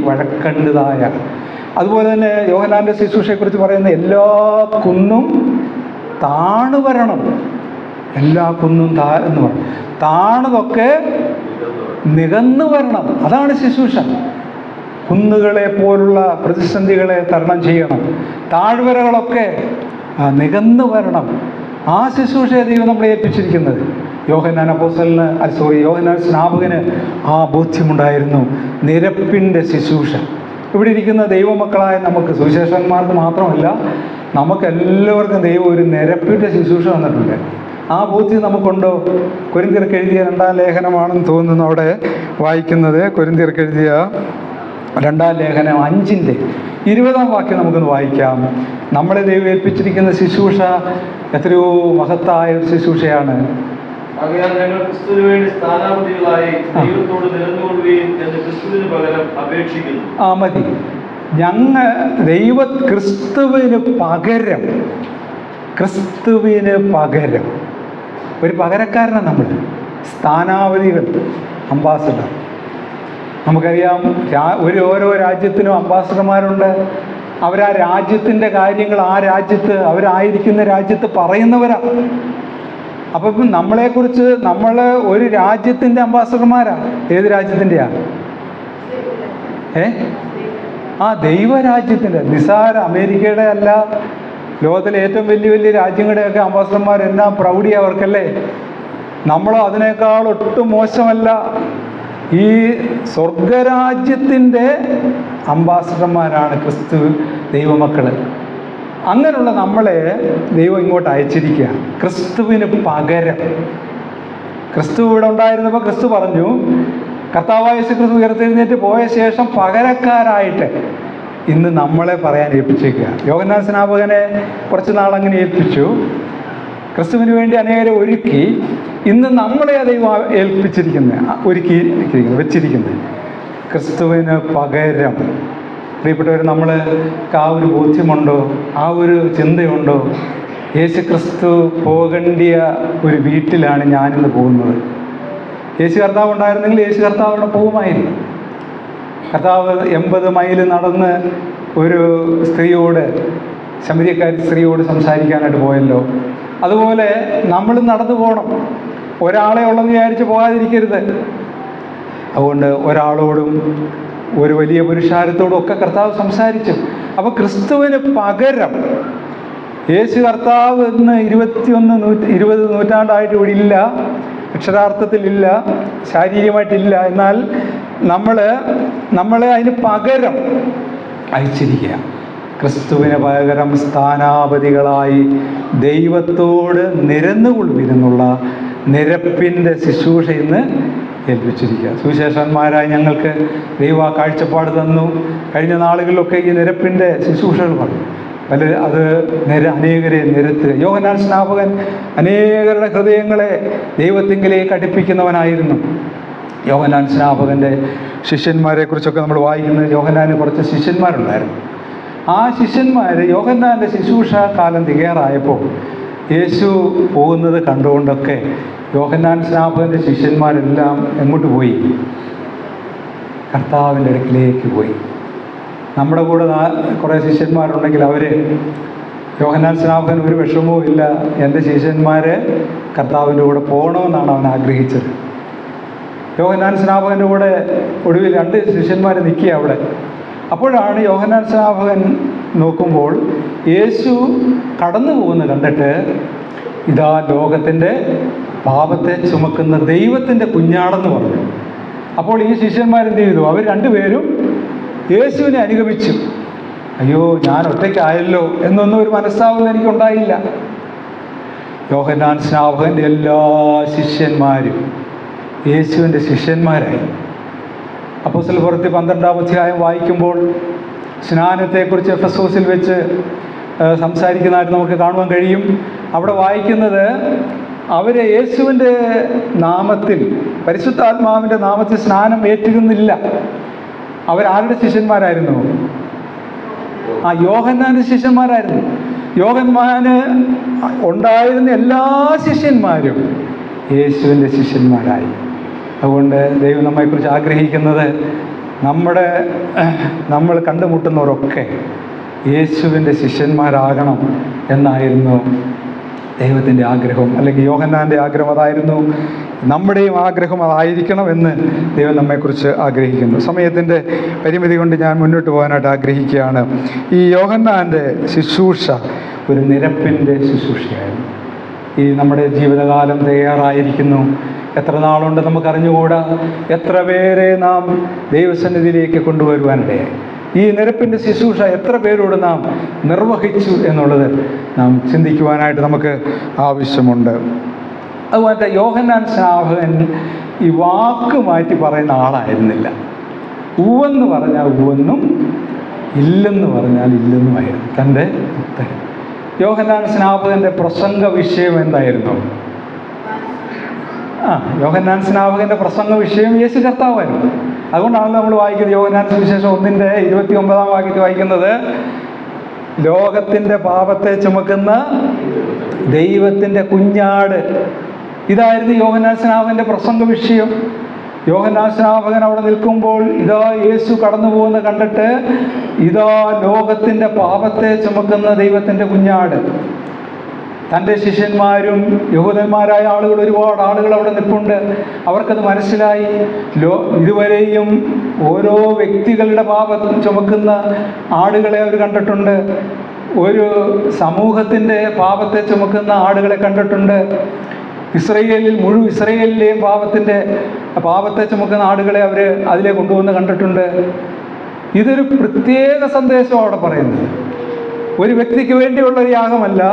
വഴക്കേണ്ടതായ. അതുപോലെ തന്നെ യോഹന്നാൻ്റെ ശുശ്രൂഷയെക്കുറിച്ച് പറയുന്ന എല്ലാ കുന്നും താണു വരണം. എല്ലാ കുന്നും എന്ന് പറയും. താണതൊക്കെ നികന്നു വരണം. അതാണ് ശുശ്രൂഷ. കുന്നുകളെ പോലുള്ള പ്രതിസന്ധികളെ തരണം ചെയ്യണം. താഴ്വരകളൊക്കെ നികന്നു വരണം. ആ ശുശ്രൂഷയെ ദൈവം നമ്മളെ ഏൽപ്പിച്ചിരിക്കുന്നത്. യോഹന്നാൻ സ്നാപകന് ആ ബോധ്യമുണ്ടായിരുന്നു. നിരപ്പിൻ്റെ ശുശ്രൂഷ. ഇവിടെ ഇരിക്കുന്ന ദൈവമക്കളായ നമുക്ക്, സുവിശേഷന്മാർക്ക് മാത്രമല്ല, നമുക്കെല്ലാവർക്കും ദൈവം ഒരു നിരപ്പിൻ്റെ ശുശ്രൂഷ തന്നിട്ടുണ്ട്. ആ ബോധ്യം നമുക്കുണ്ടോ? കൊരിന്ത്യർക്ക് എഴുതിയ 2-ാം ലേഖനമാണെന്ന് തോന്നുന്നു അവിടെ വായിക്കുന്നത്. കൊരിന്ത്യർക്ക് എഴുതിയ 2-ാം ലേഖനം 5-ന്റെ 20-ാം വാക്യം നമുക്കൊന്ന് വായിക്കാം. നമ്മളെ ദൈവം ഏൽപ്പിച്ചിരിക്കുന്ന ശുശ്രൂഷ എത്രയോ മഹത്തായ ഒരു ശുശ്രൂഷയാണ്. ഞങ്ങൾ ക്രിസ്തുവിന് വേണ്ടി സ്ഥാനാപതികളായി ദൈവത്തോട് നിലനിൽക്കുകയും എന്ന് ക്രിസ്തുവിന് പകരം അപേക്ഷിക്കുന്നു. മതി. ഞങ്ങൾ ക്രിസ്തുവിന് പകരം ഒരു പകരക്കാരനാണ് നമ്മൾ. സ്ഥാനാപതികൾ, അംബാസഡർ. നമുക്കറിയാം, ഓരോ രാജ്യത്തിനും അംബാസഡർമാരുണ്ട്. അവരാ രാജ്യത്തിൻ്റെ കാര്യങ്ങൾ അവരായിരിക്കുന്ന രാജ്യത്ത് പറയുന്നവരാണ്. അപ്പം നമ്മളെക്കുറിച്ച് നമ്മൾ ഒരു രാജ്യത്തിൻ്റെ അംബാസഡർമാരാണ്. ഏത് രാജ്യത്തിൻ്റെയാണ്? ദൈവരാജ്യത്തിൻ്റെ. നിസാര അമേരിക്കയുടെ അല്ല, ലോകത്തിലെ ഏറ്റവും വലിയ രാജ്യങ്ങളുടെയൊക്കെ അംബാസഡർമാർ എന്നാ പ്രൗഢി അവർക്കല്ലേ. നമ്മളോ അതിനേക്കാൾ ഒട്ടും മോശമല്ല. ഈ സ്വർഗരാജ്യത്തിൻ്റെ അംബാസഡർമാരാണ് ക്രിസ്തു ദൈവമക്കൾ. അങ്ങനെയുള്ള നമ്മളെ ദൈവം ഇങ്ങോട്ട് അയച്ചിരിക്കുക. ക്രിസ്തുവിന് പകരം. ക്രിസ്തു ഇവിടെ ഉണ്ടായിരുന്നപ്പോൾ ക്രിസ്തു പറഞ്ഞു, കർത്താവായ യേശു ക്രിസ്തു ഉയർത്തെഴുന്നേറ്റ് പോയ ശേഷം പകരക്കാരായിട്ട് ഇന്ന് നമ്മളെ പറയാൻ ഏൽപ്പിച്ചേക്കുക. യോഹന്നാൻ സ്നാപകനെ കുറച്ച് നാളങ്ങനെ ഏൽപ്പിച്ചു. ക്രിസ്തുവിന് വേണ്ടി അനേകരെ ഒരുക്കി. ഇന്ന് നമ്മളെ ദൈവം വെച്ചിരിക്കുന്നത് ക്രിസ്തുവിന് പകരം. പ്രിയപ്പെട്ടവർ, നമ്മൾക്ക് ആ ഒരു ബോധ്യമുണ്ടോ? ആ ഒരു ചിന്തയുണ്ടോ? യേശു ക്രിസ്തു പോകേണ്ടിയ ഒരു വീട്ടിലാണ് ഞാനിന്ന് പോകുന്നത്. യേശു കർത്താവ് ഉണ്ടായിരുന്നെങ്കിൽ യേശു കർത്താവ് അവിടെ പോകുമായിരുന്നു. കർത്താവ് 80 മൈൽ നടന്ന് ഒരു ശമരിയക്കാരി സ്ത്രീയോട് സംസാരിക്കാനായിട്ട് പോയല്ലോ. അതുപോലെ നമ്മൾ നടന്നു പോകണം. ഒരാളെ ഉള്ളെന്ന് വിചാരിച്ച് പോകാതിരിക്കരുത്. അതുകൊണ്ട് ഒരാളോടും ഒരു വലിയ പുരുഷാരത്തോടും ഒക്കെ കർത്താവ് സംസാരിച്ചു. അപ്പോൾ ക്രിസ്തുവിന് പകരം യേശു കർത്താവ് ഇന്ന് 20 നൂറ്റാണ്ടായിട്ട് ഇവിടെ ഇല്ല. അക്ഷരാർത്ഥത്തിലില്ല, ശാരീരികമായിട്ടില്ല. എന്നാൽ നമ്മളെ അതിന് പകരം അയച്ചിരിക്കുക. ക്രിസ്തുവിന് പകരം സ്ഥാനാപതികളായി ദൈവത്തോട് നിരന്നുകൊള്ളുവിനെന്നുള്ള നിരപ്പിൻ്റെ ശുശ്രൂഷ ഇന്ന് ഏൽപ്പിച്ചിരിക്കുക. സുവിശേഷന്മാരായി ഞങ്ങൾക്ക് ദൈവ കാഴ്ചപ്പാട് തന്നു. കഴിഞ്ഞ നാളുകളിലൊക്കെ ഈ നിരപ്പിൻ്റെ ശുശ്രൂഷകൾ പറഞ്ഞു. അത് അനേകരെ നിരത്തുക. യോഹന്നാൻ സ്നാപകൻ അനേകരുടെ ഹൃദയങ്ങളെ ദൈവത്തിങ്കിലേക്ക് അടുപ്പിക്കുന്നവനായിരുന്നു. യോഹന്നാൻ സ്നാപകൻ്റെ ശിഷ്യന്മാരെ കുറിച്ചൊക്കെ നമ്മൾ വായിക്കുന്നത്, യോഹന്നാന് കുറച്ച് ശിഷ്യന്മാരുണ്ടായിരുന്നു. ആ ശിഷ്യന്മാർ യോഹന്നാൻ്റെ ശുശ്രൂഷ കാലം തികയാറായപ്പോൾ യേശു പോകുന്നത് കണ്ടുകൊണ്ടൊക്കെ യോഹന്നാൻ സ്നാപകൻ്റെ ശിഷ്യന്മാരെല്ലാം എങ്ങോട്ട് പോയി? കർത്താവിൻ്റെ അടുക്കിലേക്ക് പോയി. നമ്മുടെ കൂടെ കുറേ ശിഷ്യന്മാരുണ്ടെങ്കിൽ അവർ യോഹന്നാൻ സ്നാപകൻ ഒരു വിഷമവും ഇല്ല, എൻ്റെ ശിഷ്യന്മാർ കർത്താവിൻ്റെ കൂടെ പോകണമെന്നാണ് അവൻ ആഗ്രഹിച്ചത്. യോഹന്നാൻ സ്നാപകൻ്റെ കൂടെ ഒടുവിൽ 2 ശിഷ്യന്മാർ നിൽക്കുക അവിടെ. അപ്പോഴാണ് യോഹന്നാൻ സ്നാപകൻ നോക്കുമ്പോൾ യേശു കടന്നു പോകുന്നത് കണ്ടിട്ട്, ഇതാ ലോകത്തിൻ്റെ പാപത്തെ ചുമക്കുന്ന ദൈവത്തിൻ്റെ കുഞ്ഞാടെന്ന് പറഞ്ഞു. അപ്പോൾ ഈ ശിഷ്യന്മാരെന്ത് ചെയ്തു? അവർ 2 പേരും യേശുവിനെ അനുഗമിച്ചു. അയ്യോ, ഞാൻ ഒറ്റയ്ക്കായല്ലോ എന്നൊന്നും ഒരു മനസ്സാവുന്ന എനിക്കുണ്ടായില്ല. യോഹന്നാൻ സ്നാപകൻ്റെ എല്ലാ ശിഷ്യന്മാരും യേശുവിൻ്റെ ശിഷ്യന്മാരായി. അപ്പോസ്തലപ്രവൃത്തി 12-ാം അധ്യായം വായിക്കുമ്പോൾ സ്നാനത്തെക്കുറിച്ച് എഫെസോസിൽ വെച്ച് സംസാരിക്കുന്നതായിട്ട് നമുക്ക് കാണുവാൻ കഴിയും. അവിടെ വായിക്കുന്നത്, അവരെ യേശുവിൻ്റെ നാമത്തിൽ, പരിശുദ്ധാത്മാവിൻ്റെ നാമത്തിൽ സ്നാനം ഏറ്റിരുന്നില്ല. അവരാരുടെ ശിഷ്യന്മാരായിരുന്നു? യോഹന്നാൻ്റെ ശിഷ്യന്മാരായിരുന്നു. യോഹന്നാന് ഉണ്ടായിരുന്ന എല്ലാ ശിഷ്യന്മാരും യേശുവിൻ്റെ ശിഷ്യന്മാരായി. അതുകൊണ്ട് ദൈവം നമ്മെക്കുറിച്ച് ആഗ്രഹിക്കുന്നത്, നമ്മൾ കണ്ടുമുട്ടുന്നവരൊക്കെ യേശുവിൻ്റെ ശിഷ്യന്മാരാകണം എന്നായിരുന്നു ദൈവത്തിൻ്റെ ആഗ്രഹം, അല്ലെങ്കിൽ യോഹന്നാൻ്റെ ആഗ്രഹം അതായിരുന്നു. നമ്മുടെയും ആഗ്രഹം അതായിരിക്കണം എന്ന് ദൈവം നമ്മെക്കുറിച്ച് ആഗ്രഹിക്കുന്നു. സമയത്തിൻ്റെ പരിമിതി കൊണ്ട് ഞാൻ മുന്നോട്ട് പോകാനായിട്ട് ആഗ്രഹിക്കുകയാണ്. ഈ യോഹന്നാൻ്റെ ശുശ്രൂഷ ഒരു നിരപ്പിൻ്റെ ശുശ്രൂഷയായിരുന്നു. ഈ നമ്മുടെ ജീവിതകാലം തയ്യാറായിരിക്കുന്നു. എത്ര നാളുണ്ട് നമുക്കറിഞ്ഞുകൂടാ. എത്ര പേരെ നാം ദൈവസന്നിധിയിലേക്ക് കൊണ്ടുവരുവാനിടയായി. ഈ നിരപ്പിൻ്റെ ശുശ്രൂഷ എത്ര പേരോട് നാം നിർവഹിച്ചു എന്നുള്ളത് നാം ചിന്തിക്കുവാനായിട്ട് നമുക്ക് ആവശ്യമുണ്ട്. അതുപോലെ യോഹന്നാൻ സ്നാപകൻ ഈ വാക്ക് മാറ്റി പറയുന്ന ആളായിരുന്നില്ല. ഉവ്വെന്ന് പറഞ്ഞാൽ ഉവ്വെന്നും ഇല്ലെന്ന് പറഞ്ഞാൽ ഇല്ലെന്നുമായിരുന്നു തൻ്റെ ഉത്തരം. യോഹന്നാൻ സ്നാപകൻ്റെ പ്രസംഗ വിഷയം എന്തായിരുന്നു? യോഹന്നാൻ സ്നാപകൻ്റെ പ്രസംഗ വിഷയം യേശു കർത്താവായിരുന്നു. അതുകൊണ്ടാണല്ലോ നമ്മൾ വായിക്കുന്നത്, യോഹന്നാൻ സുവിശേഷം 1:29 വാക്യത്തിൽ വായിക്കുന്നത്, ലോകത്തിൻ്റെ പാപത്തെ ചുമക്കുന്ന ദൈവത്തിൻ്റെ കുഞ്ഞാട്. ഇതായിരുന്നു യോഹന്നാൻ സ്നാപകൻ്റെ പ്രസംഗ വിഷയം. യോഹന്നാൻ സ്നാപകൻ അവിടെ നിൽക്കുമ്പോൾ ഇതാ യേശു കടന്നു പോകുന്നത് കണ്ടിട്ട്, ഇതാ ലോകത്തിൻ്റെ പാപത്തെ ചുമക്കുന്ന ദൈവത്തിൻ്റെ കുഞ്ഞാട്. തൻ്റെ ശിഷ്യന്മാരും യഹൂദന്മാരായ ആളുകൾ, ഒരുപാട് ആളുകൾ അവിടെ നിൽപ്പുണ്ട്. അവർക്കത് മനസ്സിലായി. ഇതുവരെയും ഓരോ വ്യക്തികളുടെ പാപം ചുമക്കുന്ന ആടുകളെ അവർ കണ്ടിട്ടുണ്ട്. ഒരു സമൂഹത്തിൻ്റെ പാപത്തെ ചുമക്കുന്ന ആടുകളെ കണ്ടിട്ടുണ്ട്. മുഴുവൻ ഇസ്രയേലിലെയും പാപത്തെ ചുമക്കുന്ന ആടുകളെ അവർ അതിലെ കൊണ്ടുവന്ന് കണ്ടിട്ടുണ്ട്. ഇതൊരു പ്രത്യേക സന്ദേശമാണ് അവിടെ പറയുന്നത്. ഒരു വ്യക്തിക്ക് വേണ്ടിയുള്ള ഒരു യാഗമല്ല,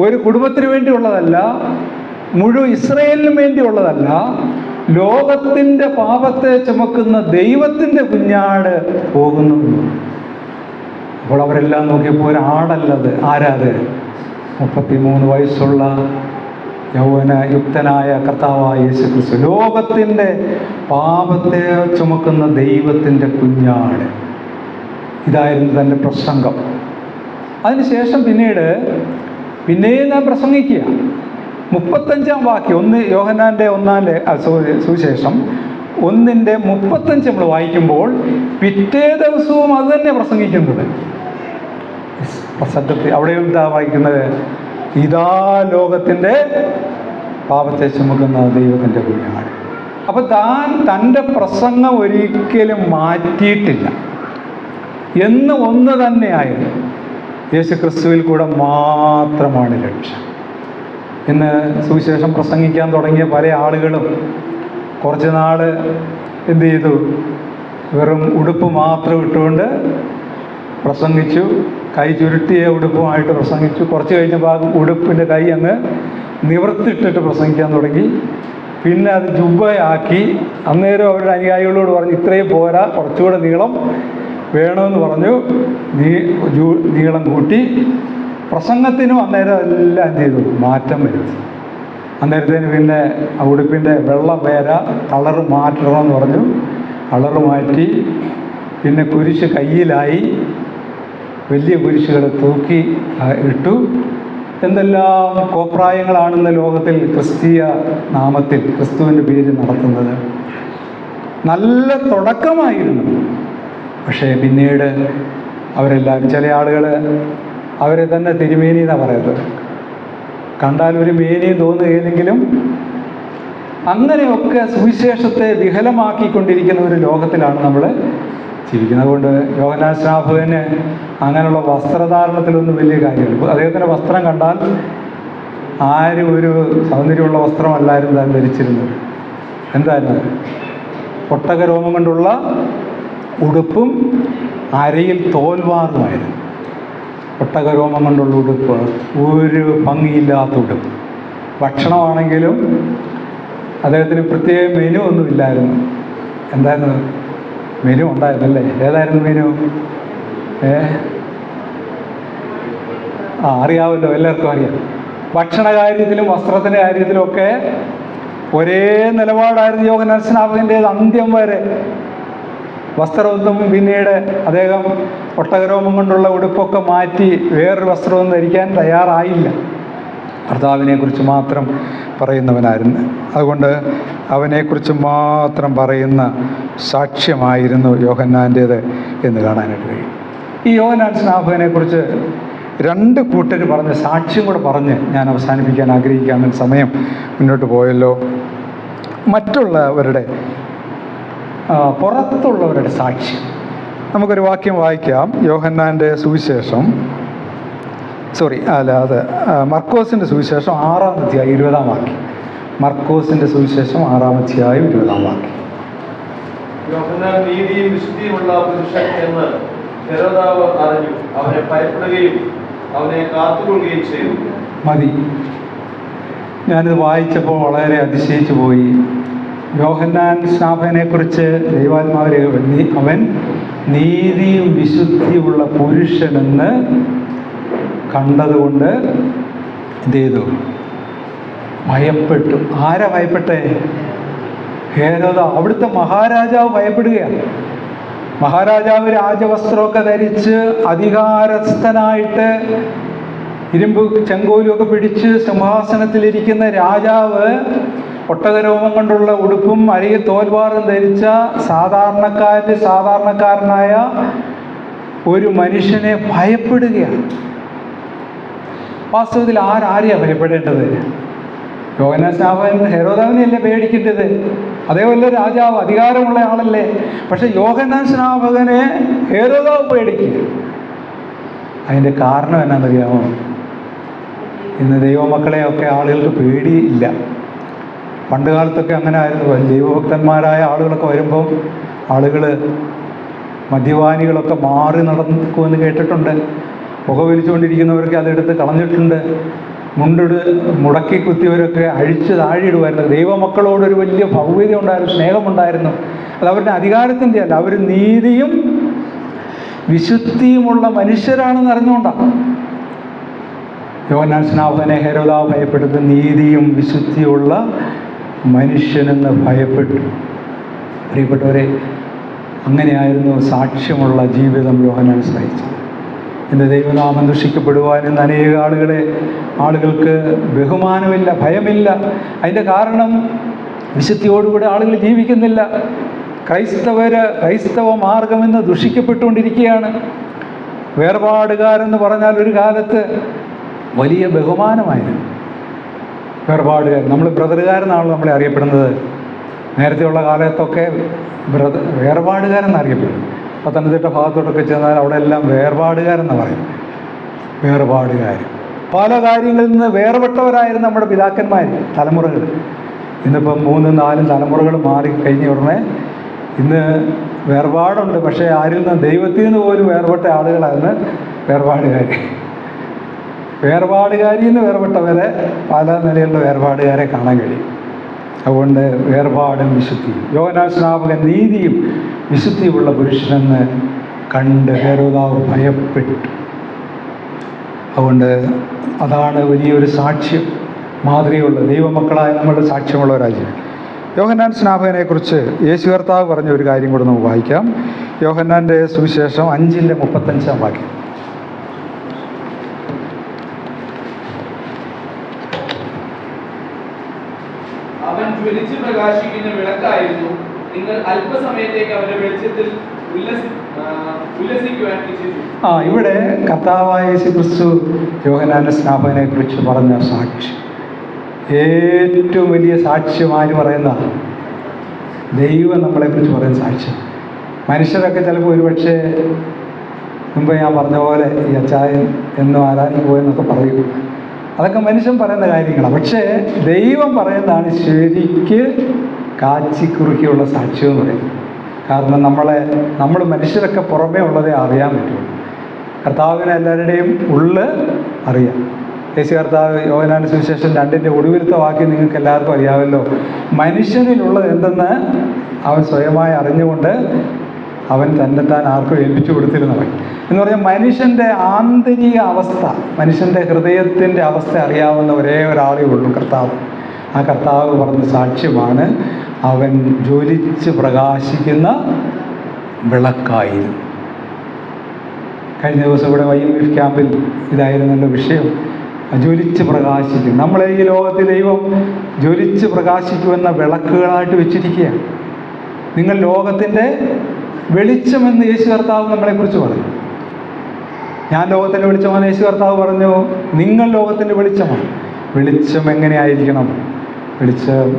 ഒരു കുടുംബത്തിന് വേണ്ടിയുള്ളതല്ല, മുഴുവൻ ഇസ്രയേലിനും വേണ്ടിയുള്ളതല്ല, ലോകത്തിൻ്റെ പാപത്തെ ചുമക്കുന്ന ദൈവത്തിൻ്റെ കുഞ്ഞാട് പോകുന്നു. അപ്പോൾ അവരെല്ലാം നോക്കിയപ്പോൾ ഒരാടല്ലത്. ആരാത്? 33 വയസ്സുള്ള യൗവനയുക്തനായ കർത്താവായ യേശു ക്രിസ്തു, ലോകത്തിൻ്റെ പാപത്തെ ചുമക്കുന്ന ദൈവത്തിൻ്റെ കുഞ്ഞാട്. ഇതായിരുന്നു തൻ്റെ പ്രസംഗം. അതിനുശേഷം പിന്നെയും ഞാൻ പ്രസംഗിക്കുക. 35-ാം വാക്യം, യോഹന്നാൻ്റെ 1-ാം സുവിശേഷം 1:35 നമ്മൾ വായിക്കുമ്പോൾ പിറ്റേ ദിവസവും അത് തന്നെ പ്രസംഗിക്കുന്നത്. പ്രസംഗത്തിൽ അവിടെയും ഇതാ വായിക്കുന്നത്, ഇതാ ലോകത്തിൻ്റെ പാപത്തെ ചുമക്കുന്ന ദൈവത്തിൻ്റെ കുഞ്ഞാട്. അപ്പം തൻ്റെ പ്രസംഗം ഒരിക്കലും മാറ്റിയിട്ടില്ല. എന്ന് ഒന്ന് തന്നെയായിരുന്നു. യേശു ക്രിസ്തുവിൽ കൂടെ മാത്രമാണ് രക്ഷ. ഇന്ന് സുവിശേഷം പ്രസംഗിക്കാൻ തുടങ്ങിയ പല ആളുകളും കുറച്ച് നാൾ എന്ത് ചെയ്തു? വെറും ഉടുപ്പ് മാത്രം ഇട്ടുകൊണ്ട് പ്രസംഗിച്ചു. കൈ ചുരുട്ടിയ ഉടുപ്പുമായിട്ട് പ്രസംഗിച്ചു. കുറച്ച് കഴിഞ്ഞപ്പോൾ ഉടുപ്പിൻ്റെ കൈ അങ്ങ് നിവർത്തിട്ടിട്ട് പ്രസംഗിക്കാൻ തുടങ്ങി. പിന്നെ അത് ജുബ്ബയാക്കി. അന്നേരം അവരുടെ അനുയായികളോട് പറഞ്ഞു, ഇത്രയും പോരാ, കുറച്ചുകൂടെ നീളം വേണമെന്ന് പറഞ്ഞു. നീളം കൂട്ടി. പ്രസംഗത്തിനും അന്നേരം എല്ലാം എന്ത് ചെയ്തു? മാറ്റം വരുത്തി. അന്നേരത്തേന് പിന്നെ ആ ഉടുപ്പിൻ്റെ വെള്ള പേര കളറ് മാറ്റണമെന്ന് പറഞ്ഞു. കളറ് മാറ്റി. പിന്നെ കുരിശ് കയ്യിലായി. വലിയ കുരിശുകൾ തൂക്കി ഇട്ടു. എന്തെല്ലാം കോപ്രായങ്ങളാണെന്ന് ലോകത്തിൽ ക്രിസ്തീയ നാമത്തിൽ ക്രിസ്തുവിൻ്റെ പേര് നടത്തുന്നത്. നല്ല തുടക്കമായിരുന്നു. പക്ഷേ പിന്നീട് അവരെല്ലാവരും, ചില ആളുകൾ അവരെ തന്നെ തിരുമേനി എന്നാണ് പറയുന്നത്. കണ്ടാൽ ഒരു മേനിയും തോന്നുകയില്ലെങ്കിലും അങ്ങനെയൊക്കെ സുവിശേഷത്തെ വികലമാക്കിക്കൊണ്ടിരിക്കുന്ന ഒരു ലോകത്തിലാണ് നമ്മൾ ജീവിക്കുന്നത്. അതുകൊണ്ട് യോഹന്നാൻ സ്നാപകന് അങ്ങനെയുള്ള വസ്ത്രധാരണത്തിലൊന്നും വലിയ കാര്യമില്ല. അദ്ദേഹത്തിൻ്റെ വസ്ത്രം കണ്ടാൽ ആരും ഒരു സൗന്ദര്യമുള്ള വസ്ത്രമല്ലായിരുന്നു താൻ ധരിച്ചിരുന്നത്. എന്തായിരുന്നു? ഒട്ടകരോമം കൊണ്ടുള്ള ഉടുപ്പും അരയിൽ തോൽവാറുമായിരുന്നു. ഒട്ടകരോമം കൊണ്ടുള്ള ഉടുപ്പ്, ഒരു ഭംഗിയില്ലാത്ത ഉടുപ്പ്. ഭക്ഷണമാണെങ്കിലും അദ്ദേഹത്തിന് പ്രത്യേക മെനു ഒന്നുമില്ലായിരുന്നു. എന്തായിരുന്നു മെനു? ഉണ്ടായിരുന്നല്ലേ? ഏതായിരുന്നു മെനു? അറിയാമല്ലോ, എല്ലാവർക്കും അറിയാം. ഭക്ഷണ കാര്യത്തിലും വസ്ത്രത്തിൻ്റെ കാര്യത്തിലുമൊക്കെ ഒരേ നിലപാടായിരുന്നു യോഹന്നാൻ സ്നാപകൻ്റേത് അന്ത്യം വരെ. വസ്ത്രമൊന്നും പിന്നീട് അദ്ദേഹം ഒട്ടകരോമം കൊണ്ടുള്ള ഉടുപ്പൊക്കെ മാറ്റി വേറൊരു വസ്ത്രമൊന്നും ധരിക്കാൻ തയ്യാറായില്ല. കർത്താവിനെക്കുറിച്ച് മാത്രം പറയുന്നവനായിരുന്നു. അതുകൊണ്ട് അവനെക്കുറിച്ച് മാത്രം പറയുന്ന സാക്ഷ്യമായിരുന്നു യോഹന്നാൻ്റേത് എന്ന് കാണാനായിട്ട് കഴിയും. ഈ യോഹന്നാൻ സ്നാപകനെക്കുറിച്ച് രണ്ട് കൂട്ടർ പറഞ്ഞ സാക്ഷ്യം കൂടെ പറഞ്ഞ് ഞാൻ അവസാനിപ്പിക്കാൻ ആഗ്രഹിക്കാമെന്ന് സമയം മുന്നോട്ട് പോയല്ലോ. മറ്റുള്ളവരുടെ പുറത്തുള്ളവരുടെ സാക്ഷ്യം. നമുക്കൊരു വാക്യം വായിക്കാം. യോഹന്നാൻ്റെ സുവിശേഷം, മർക്കോസിൻ്റെ സുവിശേഷം 6-ാം അധ്യായം 20-ാം വാക്യം. മർക്കോസിൻ്റെ സുവിശേഷം 6-ാം അധ്യായം 20-ാം വാക്യം. യോഹന്നാൻ നീതിയും വിശുദ്ധിയുമുള്ള പുരുഷൻ എന്ന് ഹെരോദാവ് അറിഞ്ഞു. അവനെ ഭയപ്പെടുകയും അവനെ കാത്തുകൊള്ളുകയും ചെയ്തു. മതി. ഞാനിത് വായിച്ചപ്പോൾ വളരെ അതിശയിച്ചു പോയി. യോഹന്നാൻ സ്നാപകനെക്കുറിച്ച് ദൈവാത്മാവിനെ അവൻ നീതിയും വിശുദ്ധിയുമുള്ള പുരുഷനെന്ന് കണ്ടതുകൊണ്ട് എന്ത് ചെയ്തു? ഭയപ്പെട്ടു. ആരാ ഭയപ്പെട്ടേ? ഹേരോദ, അവിടുത്തെ മഹാരാജാവ് ഭയപ്പെടുകയാണ്. മഹാരാജാവ് രാജവസ്ത്രമൊക്കെ ധരിച്ച് അധികാരസ്ഥനായിട്ട് ഇരുമ്പ് ചെങ്കോലുമൊക്കെ പിടിച്ച് സിംഹാസനത്തിലിരിക്കുന്ന രാജാവ് ഒട്ടകരോമം കൊണ്ടുള്ള ഉടുപ്പും അരികെ തോൽവാറും ധരിച്ച സാധാരണക്കാരനായ ഒരു മനുഷ്യനെ ഭയപ്പെടുകയാണ്. വാസ്തവത്തിൽ ആരെയാണ് ഭയപ്പെടേണ്ടത്? യോഹന്നാൻ സ്നാപകൻ ഹെരോദാവിനെയല്ലേ പേടിക്കേണ്ടത്? അതേപോലെ രാജാവ് അധികാരമുള്ള ആളല്ലേ. പക്ഷെ യോഹന്നാൻ സ്നാപകനെ ഹെരോദാവ് പേടിക്കുക. അതിൻ്റെ കാരണം എന്നാണെന്നറിയാമോ? ഇന്ന് ദൈവമക്കളെയൊക്കെ ആളുകൾക്ക് പേടിയില്ല. പണ്ട് കാലത്തൊക്കെ അങ്ങനെ ആയിരുന്നു. ദൈവഭക്തന്മാരായ ആളുകളൊക്കെ വരുമ്പോൾ ആളുകൾ മദ്യപാനികളൊക്കെ മാറി നടക്കുമെന്ന് കേട്ടിട്ടുണ്ട്. പുകവലിച്ചുകൊണ്ടിരിക്കുന്നവരൊക്കെ അതെടുത്ത് കളഞ്ഞിട്ടുണ്ട്. മുടക്കി കുത്തിയവരൊക്കെ അഴിച്ച് താഴെയിടുമായിരുന്നു. ദൈവമക്കളോടൊരു വലിയ ഭൗതിക ഉണ്ടായിരുന്നു, സ്നേഹമുണ്ടായിരുന്നു. അത് അവരുടെ അധികാരത്തിൻ്റെ അല്ല, അവർ നീതിയും വിശുദ്ധിയുമുള്ള മനുഷ്യരാണെന്ന് അറിഞ്ഞുകൊണ്ടാണ്. യോഹന്നാൻ സ്നാപകനെ ഹെരോദാവ് ഭയപ്പെട്ടത് നീതിയും വിശുദ്ധിയുള്ള മനുഷ്യനെന്ന് ഭയപ്പെട്ടു. പ്രിയപ്പെട്ടവരെ, അങ്ങനെയായിരുന്നു സാക്ഷ്യമുള്ള ജീവിതം യോഹന്നാൻ നയിച്ചത്. ഇന്ന് ദൈവനാമം ദുഷിക്കപ്പെടുവാൻ ഇന്ന് അനേക ആളുകൾക്ക് ബഹുമാനമില്ല, ഭയമില്ല. അതിൻ്റെ കാരണം വിശുദ്ധിയോടുകൂടി ആളുകൾ ജീവിക്കുന്നില്ല. ക്രൈസ്തവ മാർഗമെന്ന് ദുഷിക്കപ്പെട്ടുകൊണ്ടിരിക്കുകയാണ്. വേർപാടുകാരെന്ന് പറഞ്ഞാൽ ഒരു കാലത്ത് വലിയ ബഹുമാനമായിരുന്നു. വേർപാടുകാരൻ, നമ്മൾ ബ്രദറുകാരെന്നാണ് നമ്മളെ അറിയപ്പെടുന്നത്. നേരത്തെയുള്ള കാലത്തൊക്കെ വേർപാടുകാരെന്ന് അറിയപ്പെടും. പത്തനംതിട്ട ഭാഗത്തോട്ടൊക്കെ ചെന്നാൽ അവിടെ എല്ലാം വേർപാടുകാരെന്ന് പറയും. വേർപാടുകാർ പല കാര്യങ്ങളിൽ നിന്ന് വേർപെട്ടവരായിരുന്നു നമ്മുടെ പിതാക്കന്മാർ, തലമുറകൾ. ഇന്നിപ്പം 3-4 തലമുറകൾ മാറി കഴിഞ്ഞ ഉടനെ ഇന്ന് വേർപാടുണ്ട്. പക്ഷേ ആരിൽ നിന്ന്? ദൈവത്തിൽ നിന്ന് പോലും വേർപെട്ട ആളുകളായിരുന്നു വേർപാടുകാരിൽ നിന്ന് വേർപെട്ടവരെ പല നിലയിലുള്ള വേർപാടുകാരെ കാണാൻ കഴിയും. അതുകൊണ്ട് വേർപാടും വിശുദ്ധിയും. യോഹന്നാൻ സ്നാപകൻ നീതിയും വിശുദ്ധിയുമുള്ള പുരുഷനെന്ന് കണ്ട് ഹെരോദാവ് ഭയപ്പെട്ടു. അതുകൊണ്ട് അതാണ് വലിയൊരു സാക്ഷ്യം, മാതൃകയുള്ള ദൈവമക്കളായ നമ്മളുടെ സാക്ഷ്യമുള്ള രാജ്യം. യോഹന്നാൻ സ്നാപകനെക്കുറിച്ച് യേശു കർത്താവ് പറഞ്ഞ ഒരു കാര്യം കൂടെ നമുക്ക് വായിക്കാം. യോഹന്നാൻ്റെ സുവിശേഷം 5:35 വാക്യം. അവൻ ജ്വലിച്ച് പ്രകാശിക്കുന്ന വിളക്കായിരുന്നു. നിങ്ങൾ അല്പസമയത്തേക്ക് അവന്റെ വെളിച്ചത്തിൽ ഉല്ലസിക്കുവാൻ ഇച്ഛിച്ചു. ഇവിടെ കർത്താവായ യേശു ക്രിസ്തു യോഹന്നാന്റെ സ്നാപകനെ കുറിച്ച് പറഞ്ഞ സാക്ഷ്യം, ഏറ്റവും വലിയ സാക്ഷ്യം ആര് പറയുന്ന? ദൈവം നമ്മളെക്കുറിച്ച് പറയുന്ന സാക്ഷ്യം. മനുഷ്യരൊക്കെ ചിലപ്പോൾ ഒരുപക്ഷെ മുമ്പ് ഞാൻ പറഞ്ഞ പോലെ ഈ അച്ചായൻ എന്നും ആരാധന പോയെന്നൊക്കെ പറയും. അതൊക്കെ മനുഷ്യൻ പറയുന്ന കാര്യങ്ങളാണ്. പക്ഷേ ദൈവം പറയുന്നതാണ് ശരിക്ക് കാച്ചിക്കുറുക്കിയുള്ള സാക്ഷ്യം എന്ന് പറയുന്നത്. കാരണം നമ്മൾ മനുഷ്യരൊക്കെ പുറമേ ഉള്ളതേ അറിയാൻ പറ്റുള്ളൂ. കർത്താവിനെ എല്ലാവരുടെയും ഉള്ളിൽ അറിയാം. യേശു കർത്താവ് യോഹന്നാന്റെ സുവിശേഷം 2 ഒടുവിലത്തെ വാക്യം നിങ്ങൾക്ക് എല്ലാവർക്കും അറിയാമല്ലോ. മനുഷ്യനിലുള്ളത് എന്തെന്ന് അവൻ സ്വയമായി അറിഞ്ഞുകൊണ്ട് അവൻ തന്നെത്താൻ ആർക്കും ഏൽപ്പിച്ചു കൊടുത്തിരുന്നവൻ എന്ന് പറഞ്ഞാൽ മനുഷ്യൻ്റെ ആന്തരിക അവസ്ഥ, മനുഷ്യൻ്റെ ഹൃദയത്തിൻ്റെ അവസ്ഥ അറിയാവുന്ന ഒരേ ഒരാളേ ഉള്ളൂ, കർത്താവ്. ആ കർത്താവ് പറഞ്ഞ സാക്ഷ്യമാണ് അവൻ ജ്വലിച്ച് പ്രകാശിക്കുന്ന വിളക്കായിരുന്നു. കഴിഞ്ഞ ദിവസം ഇവിടെ YMF ക്യാമ്പിൽ ഇതായിരുന്നല്ലോ വിഷയം, ജ്വലിച്ച് പ്രകാശിക്കും. നമ്മളെ ഈ ലോകത്തിൽ ദൈവം ജ്വലിച്ച് പ്രകാശിക്കുമെന്ന വിളക്കുകളായിട്ട് വെച്ചിരിക്കുകയാണ്. നിങ്ങൾ ലോകത്തിൻ്റെ വെളിച്ചമെന്ന് യേശു കർത്താവ് നമ്മളെക്കുറിച്ച് പറഞ്ഞു. ഞാൻ ലോകത്തിൻ്റെ വെളിച്ചമാണ് യേശു കർത്താവ് പറഞ്ഞു. നിങ്ങൾ ലോകത്തിൻ്റെ വെളിച്ചമാണ്. വെളിച്ചം എങ്ങനെയായിരിക്കണം? വെളിച്ചം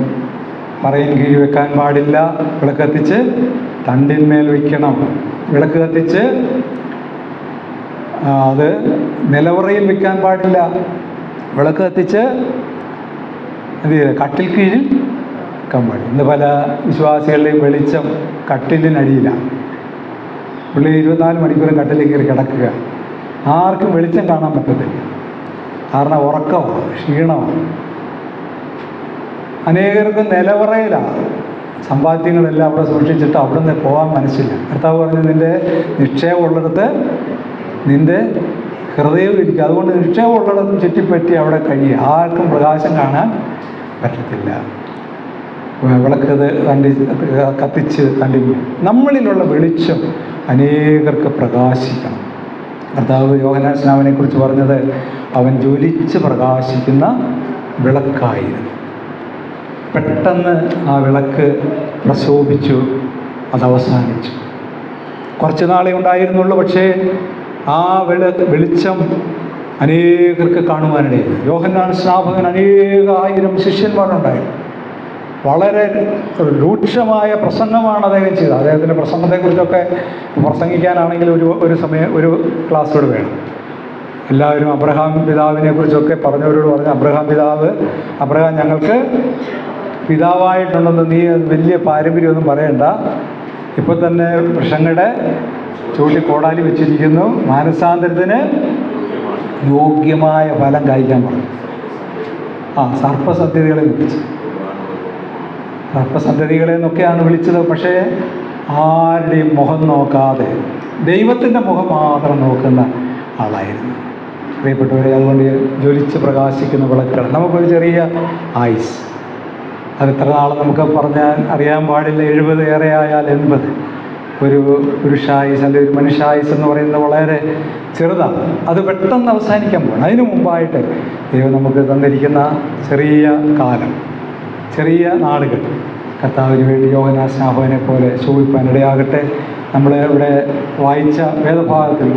പറയിൻ കീഴ് വെക്കാൻ പാടില്ല, വിളക്ക് കത്തിച്ച് തണ്ടിന്മേൽ വയ്ക്കണം. വിളക്ക് കത്തിച്ച് അത് നിലവറയിൽ വെക്കാൻ പാടില്ല, വിളക്ക് കത്തിച്ച് എന്ത് ചെയ്ത് കട്ടിൽ കീഴിൽ വെക്കാൻ പാടില്ല. ഇന്ന് പല വിശ്വാസികളുടെയും വെളിച്ചം കട്ടിലിനടിയിലാണ്. പുള്ളി 24 മണിക്കൂറും കട്ടിലിൽ കയറി കിടക്കുക. ആർക്കും വെളിച്ചം കാണാൻ പറ്റത്തില്ല. കാരണം ഉറക്കമാണ്, ക്ഷീണമാണ്. അനേകർക്കും നിലവറയിലാണ് സമ്പാദ്യങ്ങളെല്ലാം അവിടെ സൂക്ഷിച്ചിട്ട് അവിടെ നിന്ന് പോകാൻ മനസ്സില്ല. കർത്താവ് പറഞ്ഞു, നിൻ്റെ നിക്ഷേപമുള്ളിടത്ത് നിൻ്റെ ഹൃദയവും ഇരിക്കുക. അതുകൊണ്ട് നിക്ഷേപമുള്ളിടത്ത് ചുറ്റിപ്പറ്റി അവിടെ കഴിയുക. ആർക്കും പ്രകാശം കാണാൻ പറ്റത്തില്ല. വിളക്ക് കത്തിച്ച് തണ്ടി നമ്മളിലുള്ള വെളിച്ചം അനേകർക്ക് പ്രകാശിക്കണം. കർത്താവ് യോഹന്നാൻ സ്നാപകനെ കുറിച്ച് പറഞ്ഞത് അവൻ ജ്വലിച്ച് പ്രകാശിക്കുന്ന വിളക്കായിരുന്നു. പെട്ടെന്ന് ആ വിളക്ക് പ്രശോഭിച്ചു, അത് അവസാനിച്ചു. കുറച്ച് നാളെ ഉണ്ടായിരുന്നുള്ളൂ. പക്ഷേ ആ വെളിച്ചം അനേകർക്ക് കാണുവാനിടയിൽ. യോഹന്നാൻ സ്നാപകൻ അനേകായിരം ശിഷ്യന്മാരുണ്ടായിരുന്നു. വളരെ രൂക്ഷമായ പ്രസംഗമാണ് അദ്ദേഹം ചെയ്തത്. അദ്ദേഹത്തിൻ്റെ പ്രസംഗത്തെക്കുറിച്ചൊക്കെ പ്രസംഗിക്കാനാണെങ്കിൽ ഒരു ക്ലാസ് കൂടെ വേണം. എല്ലാവരും അബ്രഹാം പിതാവിനെ കുറിച്ചൊക്കെ പറഞ്ഞവരോട് പറഞ്ഞു, അബ്രഹാം ഞങ്ങൾക്ക് പിതാവായിട്ടുണ്ടെന്ന് നീ വലിയ പാരമ്പര്യമൊന്നും പറയണ്ട. ഇപ്പോൾ തന്നെ വൃക്ഷങ്ങളുടെ ചൂണ്ടി കോടാലി വെച്ചിരിക്കുന്നു, മാനസാന്തരത്തിന് യോഗ്യമായ ഫലം കായ്ക്കാൻ പറഞ്ഞു. സർപ്പസന്ധ്യതികളെ വിളിച്ചു. സർപ്പസന്ധ്യതികളെ എന്നൊക്കെയാണ് വിളിച്ചത്. പക്ഷേ ആരുടെയും മുഖം നോക്കാതെ ദൈവത്തിൻ്റെ മുഖം മാത്രം നോക്കുന്ന ആളായിരുന്നു. പ്രിയപ്പെട്ടവരെ, അതുകൊണ്ട് ജ്വലിച്ച് പ്രകാശിക്കുന്ന വിളക്കുകൾ. നമുക്കൊരു ചെറിയ ആയുസ്, അത് എത്ര നാൾ നമുക്ക് പറഞ്ഞാൽ അറിയാൻ പാടില്ല. 70 ഏറെ ആയാൽ 80. ഒരു പുരുഷായുസ് അല്ലെങ്കിൽ ഒരു മനുഷ്യായുസ് എന്ന് പറയുന്നത് വളരെ ചെറുതാണ്. അത് പെട്ടെന്ന് അവസാനിക്കാൻ പോകണം. അതിനു മുമ്പായിട്ട് ദൈവം നമുക്ക് തന്നിരിക്കുന്ന ചെറിയ കാലം, ചെറിയ നാളുകൾ കർത്താവിന് വേണ്ടി യോഹന്നാൻ സ്നാപകനെ പോലെ ശോഭിപ്പാനിടയാകട്ടെ. നമ്മൾ ഇവിടെ വായിച്ച വേദഭാഗത്തിൽ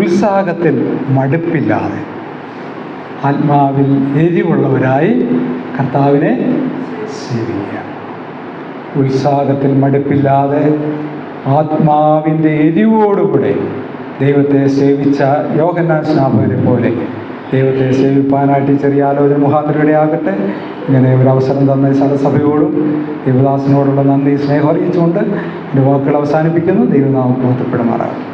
ഉത്സാഹത്തിൽ മടുപ്പില്ലാതെ ആത്മാവിൽ എരിവുള്ളവരായി കർത്താവിനെ സേവിക്കുക. ഉത്സാഹത്തിൽ മടുപ്പില്ലാതെ ആത്മാവിൻ്റെ എരിവോടുകൂടെ ദൈവത്തെ സേവിച്ച യോഹന്നാൻ സ്നാപകനെ പോലെ ദൈവത്തെ സേവിപ്പാനായിട്ട് ചെറിയ ആലോചന മുഖാന്തരയുടെ ആകട്ടെ. ഇങ്ങനെ ഒരു അവസരം തന്ന സഭയോടും ദൈവദാസനോടുള്ള നന്ദി സ്നേഹം അറിയിച്ചുകൊണ്ട് എൻ്റെ വാക്കുകൾ അവസാനിപ്പിക്കുന്നു. ദൈവനാമം മഹത്വപ്പെടുമാറാകട്ടെ.